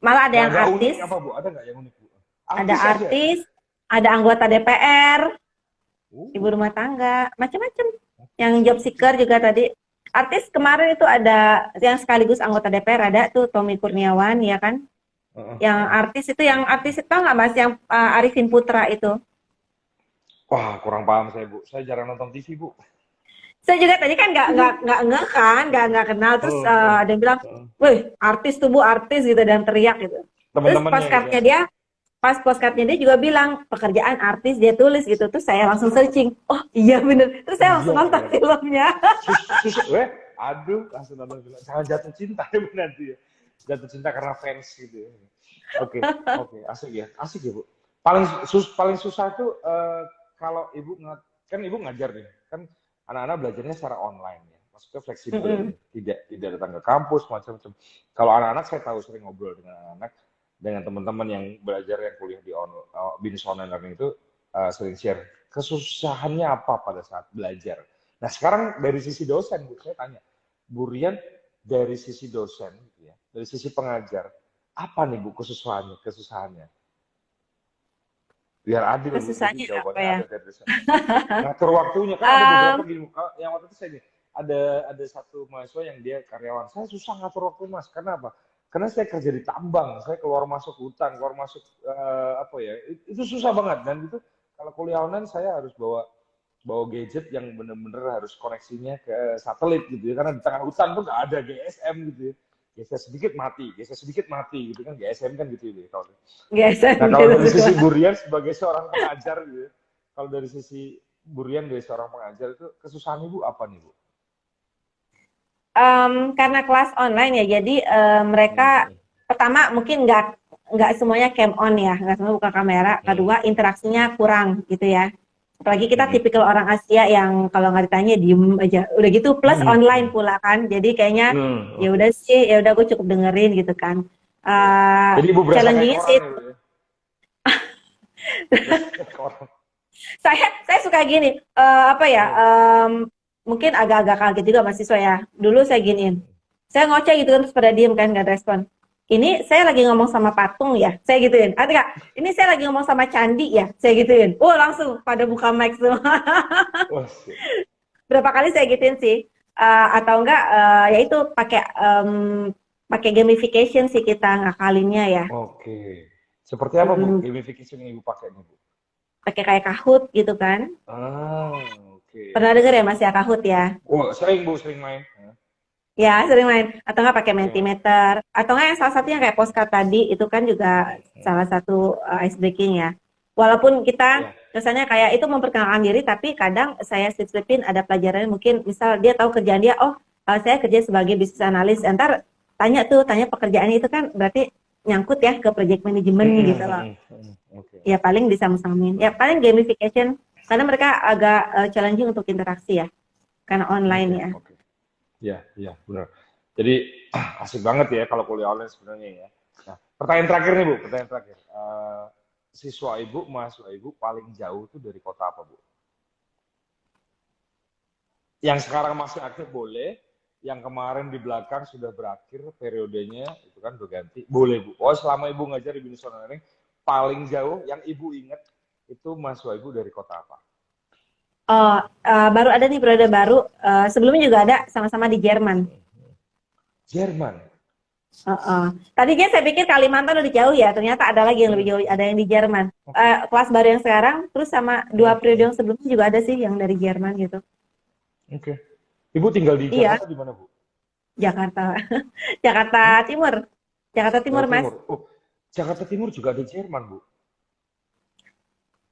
[SPEAKER 2] Malah ada yang
[SPEAKER 3] Nggak unik
[SPEAKER 2] artis.
[SPEAKER 3] apa Bu? Ada nggak yang unik Bu?
[SPEAKER 2] Ada
[SPEAKER 3] Artis aja.
[SPEAKER 2] artis. Ada anggota DPR. Ibu
[SPEAKER 3] Uh,
[SPEAKER 2] rumah tangga. Macem-macem. Yang job seeker juga tadi. Artis kemarin itu ada yang sekaligus anggota DPR, ada tuh Tommy Kurniawan ya kan. Yang artis itu, yang artis itu nggak Mas, yang Arifin Putra itu.
[SPEAKER 3] Wah, kurang paham saya Bu. Saya jarang nonton TV Bu.
[SPEAKER 2] Saya juga tadi kan nggak ngeh kan, nggak kenal, terus ada yang bilang, wih artis tuh Bu, artis gitu, dan teriak gitu. Terus
[SPEAKER 3] Teman-temannya
[SPEAKER 2] postcardnya dia juga bilang pekerjaan artis, dia tulis gitu. Terus saya langsung searching, oh iya bener. Terus saya langsung nonton filmnya.
[SPEAKER 3] Aduh, langsung nonton film. Jangan jatuh cinta ya Bu nanti ya. Jatuh cinta karena fans gitu ya. Oke, asik ya Bu. Paling susah tuh kalau ibu kan ibu ngajar nih, kan anak-anak belajarnya secara online ya, maksudnya fleksibel, tidak datang ke kampus macam-macam. Kalau anak-anak saya tahu sering ngobrol dengan anak-anak, dengan teman-teman yang belajar yang kuliah di bisnis online learning itu sering share kesusahannya apa pada saat belajar. Nah sekarang dari sisi dosen Bu, saya tanya, Bu Rian dari sisi dosen, gitu ya, dari sisi pengajar, apa nih Bu kesusahannya? Biar adil Bu, jadi
[SPEAKER 2] Kesusahannya apa
[SPEAKER 3] jawabannya
[SPEAKER 2] ya?
[SPEAKER 3] ada dari dosen. Ngatur waktunya kan ada beberapa gini, yang waktu itu saya nih, ada satu mahasiswa yang dia karyawan, saya susah ngatur waktu Mas, karena apa? Karena saya kerja di tambang, saya keluar masuk hutan, keluar masuk apa ya, itu susah banget. Dan itu kalau kuliah online saya harus bawa gadget yang bener-bener harus koneksinya ke satelit gitu ya, karena di tengah hutan tuh nggak ada GSM gitu ya. Geser sedikit mati gitu kan, GSM kan gitu ya. Nah kalau dari sisi Burian sebagai seorang pengajar gitu ya, kalau dari sisi Burian dari seorang pengajar itu kesusahan Ibu apa nih Bu?
[SPEAKER 2] Karena kelas online ya, jadi mereka pertama mungkin nggak semuanya cam on ya, nggak semua buka kamera. Kedua interaksinya kurang gitu ya. Apalagi kita tipikal orang Asia yang kalau nggak ditanya diem aja, udah gitu. Plus online pula kan, jadi kayaknya ya udah sih, ya udah gue cukup dengerin gitu kan.
[SPEAKER 3] Jadi Ibu berasa
[SPEAKER 2] Challenging
[SPEAKER 3] kayak
[SPEAKER 2] sih.
[SPEAKER 3] orang ya?
[SPEAKER 2] Saya suka gini, apa ya, mungkin agak-agak kaget juga mahasiswa ya. Dulu saya giniin, saya ngoceh gitu kan terus pada diem kan nggak ada respon. Ini saya lagi ngomong sama patung ya, saya gituin. Ada nggak? Ini saya lagi ngomong sama candi ya, saya gituin. Oh langsung pada buka mic semua.
[SPEAKER 3] Wah,
[SPEAKER 2] Berapa kali saya gituin sih. Atau enggak, ya itu pakai gamification sih kita ngakalinnya ya.
[SPEAKER 3] oke. Seperti apa Bu
[SPEAKER 2] Mm,
[SPEAKER 3] gamification yang Ibu pakai nih Bu?
[SPEAKER 2] pakai kayak Kahoot gitu kan.
[SPEAKER 3] Ah, oke.
[SPEAKER 2] Pernah denger ya Mas ya Kahoot ya?
[SPEAKER 3] Wah, sering Bu, sering main.
[SPEAKER 2] Ya, sering main. Atau nggak pakai
[SPEAKER 3] Sering main.
[SPEAKER 2] Mentimeter. Atau nggak yang salah satunya kayak postcard tadi, itu kan juga salah satu ice breaking ya. Walaupun kita
[SPEAKER 3] Ya.
[SPEAKER 2] kesannya kayak itu memperkenalkan diri, tapi kadang saya slip-slipin ada pelajaran mungkin, misal dia tahu kerjaan dia, oh saya kerja sebagai business analyst. Ntar tanya pekerjaan itu kan berarti nyangkut ya ke project management gitu loh.
[SPEAKER 3] Oke.
[SPEAKER 2] Ya paling disambung-sambungin. Ya paling gamification, karena mereka agak challenging untuk interaksi ya, karena online
[SPEAKER 3] Oke,
[SPEAKER 2] ya.
[SPEAKER 3] oke. Iya, iya, benar. Jadi asik banget ya kalau kuliah online sebenarnya ya. Nah, pertanyaan terakhir nih Bu, pertanyaan terakhir. Siswa Ibu, mahasiswa Ibu paling jauh tuh dari kota apa Bu? Yang sekarang masih aktif boleh, yang kemarin di belakang sudah berakhir periodenya, itu kan berganti, boleh Bu. Oh, selama Ibu ngajar di Binus Learning, paling jauh yang Ibu ingat itu mahasiswa Ibu dari kota apa?
[SPEAKER 2] Oh, baru ada nih periode baru. Sebelumnya juga ada sama-sama di Jerman.
[SPEAKER 3] Jerman.
[SPEAKER 2] Tadinya saya pikir Kalimantan udah jauh ya, ternyata ada lagi yang lebih jauh, ada yang di Jerman. Kelas baru yang sekarang, terus sama dua periode yang sebelumnya juga ada sih yang dari Jerman gitu.
[SPEAKER 3] Oke. Ibu tinggal di
[SPEAKER 2] Iya,
[SPEAKER 3] Jakarta di mana Bu?
[SPEAKER 2] Jakarta, Jakarta Timur, Jakarta Timur
[SPEAKER 3] Jakarta
[SPEAKER 2] Mas.
[SPEAKER 3] Timur. Oh, Jakarta Timur juga ada Jerman Bu.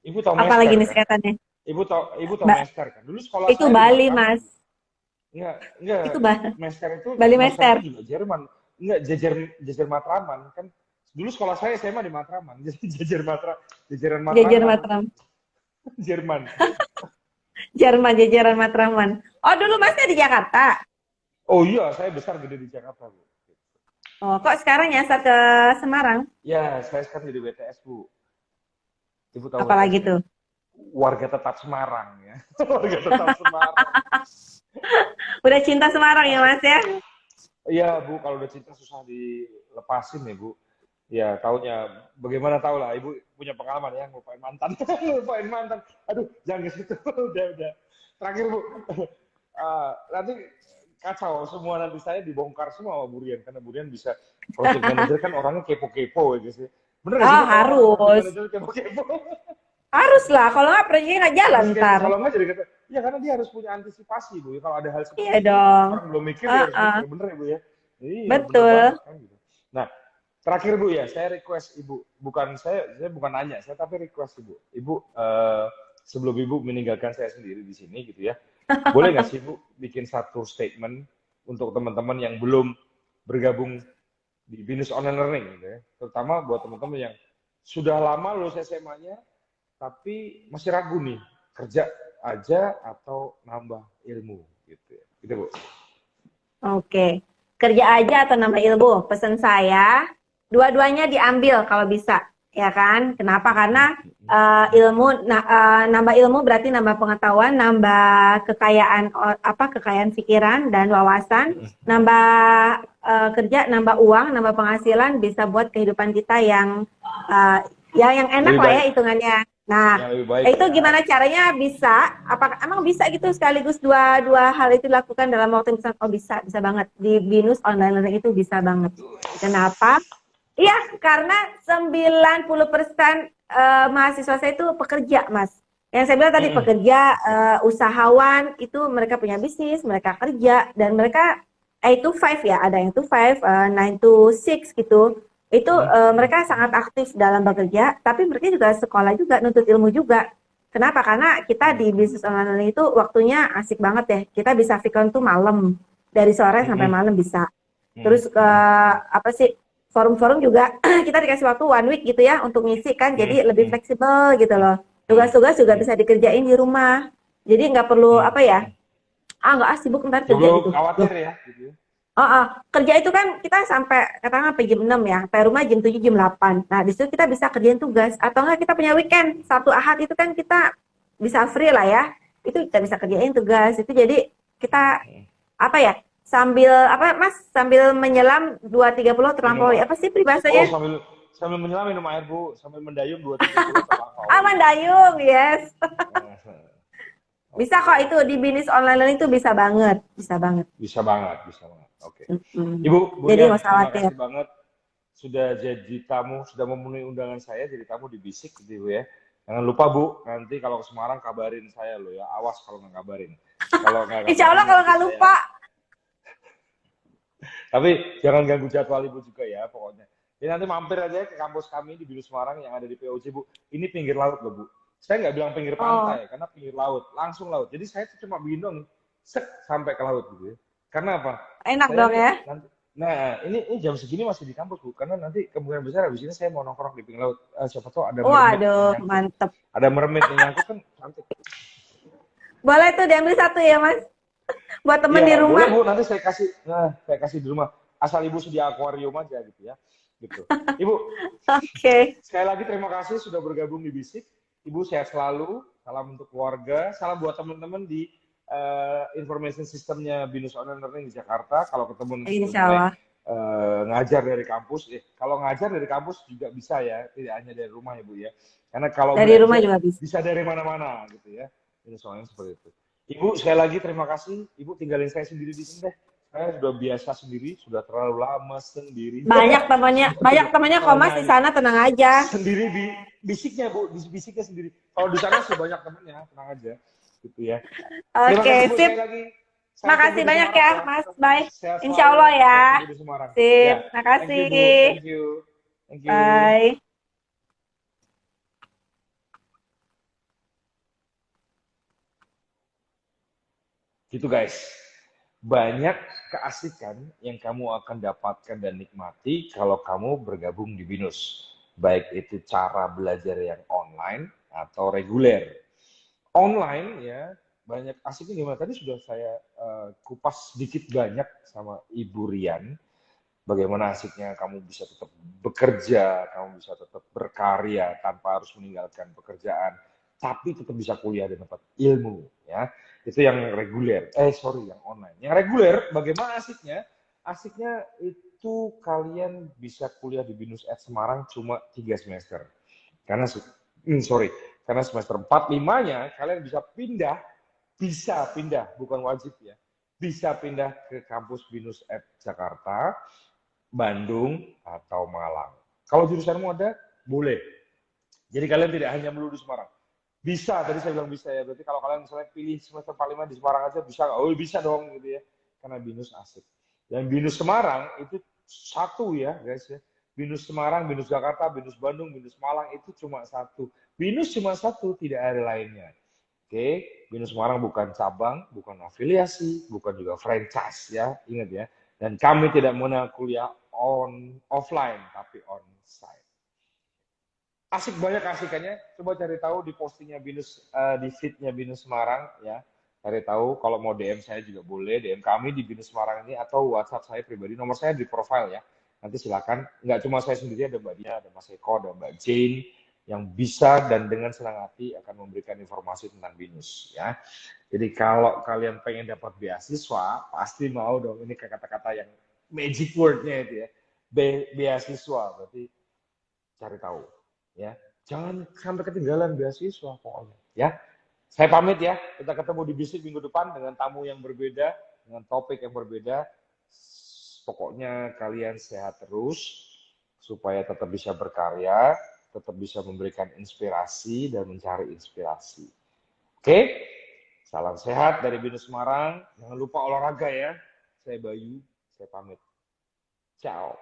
[SPEAKER 3] Ibu tahu
[SPEAKER 2] Apalagi
[SPEAKER 3] Mester
[SPEAKER 2] nih
[SPEAKER 3] kan?
[SPEAKER 2] singkatannya?
[SPEAKER 3] Ibu tahu
[SPEAKER 2] Ba-
[SPEAKER 3] Mester kan? Dulu sekolah
[SPEAKER 2] itu
[SPEAKER 3] saya di
[SPEAKER 2] Bali
[SPEAKER 3] Matraman.
[SPEAKER 2] Mas,
[SPEAKER 3] Enggak.
[SPEAKER 2] itu
[SPEAKER 3] Mester itu
[SPEAKER 2] Bali
[SPEAKER 3] Mester
[SPEAKER 2] Master,
[SPEAKER 3] itu juga Jerman. Enggak, jajar Matraman kan. Dulu sekolah saya SMA di Matraman. Jadi jajaran
[SPEAKER 2] jajar
[SPEAKER 3] Matraman
[SPEAKER 2] Matraman,
[SPEAKER 3] Jerman.
[SPEAKER 2] Jerman, jajaran Matraman. Oh dulu Masnya di Jakarta.
[SPEAKER 3] Oh iya, saya besar gede di Jakarta Bu.
[SPEAKER 2] Oh kok sekarang nyasar ke Semarang?
[SPEAKER 3] Ya, saya sekarang jadi WTS Bu. Ibu tahu WTS
[SPEAKER 2] Apalagi
[SPEAKER 3] kan?
[SPEAKER 2] tuh?
[SPEAKER 3] Warga tetap Semarang ya. Warga tetap Semarang.
[SPEAKER 2] Udah cinta Semarang ya Mas ya?
[SPEAKER 3] Iya Bu, kalau udah cinta susah dilepasin ya Bu. Ya taunya bagaimana tahu lah, Ibu punya pengalaman ya ngelupain mantan, ngelupain mantan. Aduh, jangan ke situ, udah. Terakhir Bu, nanti kacau semua nanti saya dibongkar semua sama Burian karena Burian bisa project manager kan orangnya kepo-kepo ya guys ya. Bener nggak sih
[SPEAKER 2] Oh
[SPEAKER 3] Bu kalau orang project
[SPEAKER 2] harus.
[SPEAKER 3] manager kepo-kepo?
[SPEAKER 2] Harus lah, kalau nggak proyeknya nggak jalan
[SPEAKER 3] Harus kayak
[SPEAKER 2] ntar.
[SPEAKER 3] kalau nggak jadi kata, ya karena dia harus punya antisipasi Bu. Ya, kalau ada hal
[SPEAKER 2] Iya
[SPEAKER 3] seperti ini
[SPEAKER 2] dong.
[SPEAKER 3] orang belum mikir dia harus
[SPEAKER 2] Uh-uh.
[SPEAKER 3] mikir bener ya Bu ya. Iya bener
[SPEAKER 2] Betul.
[SPEAKER 3] banget kan gitu. Nah terakhir Bu ya, saya request Ibu, saya bukan nanya, saya tapi request Ibu. Ibu sebelum Ibu meninggalkan saya sendiri di sini gitu ya, boleh nggak sih Ibu bikin satu statement untuk teman-teman yang belum bergabung di Binus Online Learning gitu ya, terutama buat teman-teman yang sudah lama lulus SMA-nya tapi masih ragu nih kerja aja atau nambah ilmu gitu ya. Gitu Bu.
[SPEAKER 2] Oke. Kerja aja atau nambah ilmu? Pesan saya, dua-duanya diambil kalau bisa, ya kan? Kenapa? Karena nambah ilmu berarti nambah pengetahuan, nambah kekayaan pikiran dan wawasan, nambah kerja, nambah uang, nambah penghasilan, bisa buat kehidupan kita yang yang enak
[SPEAKER 3] Lebih
[SPEAKER 2] lah ya
[SPEAKER 3] baik,
[SPEAKER 2] hitungannya. Nah,
[SPEAKER 3] yang lebih baik
[SPEAKER 2] itu
[SPEAKER 3] ya.
[SPEAKER 2] gimana caranya bisa? Apakah emang bisa gitu sekaligus dua hal itu dilakukan dalam waktu yang bisa? Oh bisa banget. Di Binus Online Learning itu bisa banget. Kenapa? Iya, karena 90% mahasiswa saya itu pekerja, Mas. Yang saya bilang tadi pekerja, usahawan, itu mereka punya bisnis, mereka kerja, dan mereka 8 to 5 ya, ada yang to 5, 9 to 6 gitu. Itu mereka sangat aktif dalam bekerja, tapi mereka juga sekolah juga, nuntut ilmu juga. Kenapa? Karena kita di bisnis online itu waktunya asik banget ya. Kita bisa vacant tuh malam, dari sore sampai malam bisa. Terus forum-forum juga kita dikasih waktu 1 week gitu ya untuk ngisi kan, jadi lebih fleksibel gitu loh. Tugas-tugas juga bisa dikerjain di rumah. Jadi nggak perlu nggak sibuk ntar kerja
[SPEAKER 3] Dulu
[SPEAKER 2] gitu.
[SPEAKER 3] khawatir ya gitu.
[SPEAKER 2] Kerja itu kan kita sampai katakan sampai jam 6 ya, sampai rumah jam 7 jam 8. Nah, di situ kita bisa kerjain tugas atau enggak kita punya weekend. Sabtu Ahad itu kan kita bisa free lah ya. Itu kita bisa kerjain tugas itu, jadi kita apa ya, sambil apa Mas, sambil menyelam 2.30 terlampaui, apa sih peribahasanya?
[SPEAKER 3] sambil sambil menyelam minum air Bu, sambil mendayung 2.30 terlampaui.
[SPEAKER 2] Mandayung, yes.
[SPEAKER 3] Oke.
[SPEAKER 2] Bisa kok, itu di bisnis online learning itu bisa banget, bisa banget.
[SPEAKER 3] Bisa banget. Oke.
[SPEAKER 2] Mm-mm.
[SPEAKER 3] Ibu,
[SPEAKER 2] Jadi
[SPEAKER 3] Dian,
[SPEAKER 2] nggak usah
[SPEAKER 3] terima
[SPEAKER 2] khawatir.
[SPEAKER 3] kasih banget sudah jadi tamu, sudah memenuhi undangan saya jadi tamu di Bisik gitu ya. Jangan lupa Bu, nanti kalau ke Semarang kabarin saya loh ya. Awas kalau nggak kabarin. Kalau nggak
[SPEAKER 2] Insya Allah
[SPEAKER 3] kabarin,
[SPEAKER 2] kalau
[SPEAKER 3] nanti
[SPEAKER 2] nggak lupa.
[SPEAKER 3] Tapi jangan ganggu jadwal Ibu juga ya pokoknya. Jadi nanti mampir aja ke kampus kami di Binus Semarang yang ada di POJ Bu. Ini pinggir laut loh Bu. Saya nggak bilang pinggir pantai karena pinggir laut, langsung laut. Jadi saya tuh cuma bikin dong, sek sampai ke laut gitu ya. Karena apa?
[SPEAKER 2] Enak
[SPEAKER 3] Saya
[SPEAKER 2] dong ya.
[SPEAKER 3] nanti, nah ini jam segini masih di kampus Bu, karena nanti kemungkinan besar habis ini saya mau nongkrong di pinggir laut. Siapa tahu ada mermaid yang
[SPEAKER 2] Waduh,
[SPEAKER 3] nyangkut.
[SPEAKER 2] mantep.
[SPEAKER 3] Ada mermaid yang nyangkut kan cantik.
[SPEAKER 2] Boleh tuh diambil satu ya Mas, buat temen di
[SPEAKER 3] Ya,
[SPEAKER 2] rumah.
[SPEAKER 3] boleh Bu, nanti saya kasih di rumah. Asal Ibu sedia akuarium aja gitu ya. Gitu. Ibu,
[SPEAKER 2] Oke.
[SPEAKER 3] sekali lagi terima kasih sudah bergabung di Bisik. Ibu sehat selalu, salam untuk keluarga, salam buat teman-teman di information systemnya Binus Online Learning di Jakarta. Kalau ketemu nanti
[SPEAKER 2] Insya Allah.
[SPEAKER 3] ngajar dari kampus, kalau ngajar dari kampus juga bisa ya, tidak hanya dari rumah ya Bu ya. Karena kalau
[SPEAKER 2] Dari
[SPEAKER 3] belajar,
[SPEAKER 2] rumah juga bisa.
[SPEAKER 3] dari mana-mana gitu ya. Binus Online seperti itu. Ibu sekali lagi terima kasih. Ibu tinggalin saya sendiri di sini deh. Saya sudah biasa sendiri, sudah terlalu lama sendiri.
[SPEAKER 2] Banyak temannya kok Mas di sana, tenang aja.
[SPEAKER 3] Sendiri di bisiknya Bu, di bisiknya sendiri. Kalau di sana sih banyak temennya, tenang aja, gitu ya.
[SPEAKER 2] Oke, sip. Makasih banyak ya Mas, bye. Insya Allah ya. Sip, makasih.
[SPEAKER 3] Thank you.
[SPEAKER 2] Bye.
[SPEAKER 3] Gitu guys. Banyak keasikan yang kamu akan dapatkan dan nikmati kalau kamu bergabung di Binus. Baik itu cara belajar yang online atau reguler. Online ya, banyak asiknya gimana? Tadi sudah saya kupas sedikit banyak sama Ibu Rian. Bagaimana asiknya kamu bisa tetap bekerja, kamu bisa tetap berkarya tanpa harus meninggalkan pekerjaan, tapi tetap bisa kuliah dan dapat ilmu ya. Itu yang reguler, yang online. Yang reguler bagaimana asiknya? Asiknya itu kalian bisa kuliah di Binus Ed Semarang cuma 3 semester. Karena semester 4-5-nya kalian bisa pindah, bukan wajib ya. Bisa pindah ke kampus Binus Ed Jakarta, Bandung, atau Malang. Kalau jurusanmu ada, boleh. Jadi kalian tidak hanya melulu di Semarang. Bisa, tadi saya bilang bisa ya. Berarti kalau kalian misalnya pilih semester 4-5 di Semarang aja, bisa nggak? Oh bisa dong gitu ya. Karena Binus asik. Dan Binus Semarang itu satu ya guys ya. Binus Semarang, Binus Jakarta, Binus Bandung, Binus Malang itu cuma satu. Binus cuma satu, tidak ada lainnya. Oke, Binus Semarang bukan cabang, bukan afiliasi, bukan juga franchise ya. Ingat ya. Dan kami tidak mengenal kuliah offline, tapi onsite. Asik banyak asikannya. Coba cari tahu di postingnya Binus, di feednya Binus Semarang ya. Cari tahu, kalau mau DM saya juga boleh, DM kami di Binus Semarang ini atau WhatsApp saya pribadi. Nomor saya di profile ya. Nanti silakan. Nggak cuma saya sendiri, ada Mbak Dia, ada Mas Eko, ada Mbak Jane yang bisa dan dengan senang hati akan memberikan informasi tentang Binus ya. Jadi kalau kalian pengen dapat beasiswa, pasti mau dong. Ini kata-kata yang magic word-nya itu ya. Beasiswa, berarti cari tahu. Ya, jangan sampai ketinggalan beasiswa pokoknya ya. Saya pamit ya, kita ketemu di Bisik minggu depan dengan tamu yang berbeda, dengan topik yang berbeda. Pokoknya kalian sehat terus supaya tetap bisa berkarya, tetap bisa memberikan inspirasi dan mencari inspirasi. Oke, salam sehat dari Binus Semarang. Jangan lupa olahraga ya. Saya Bayu, saya pamit. Ciao.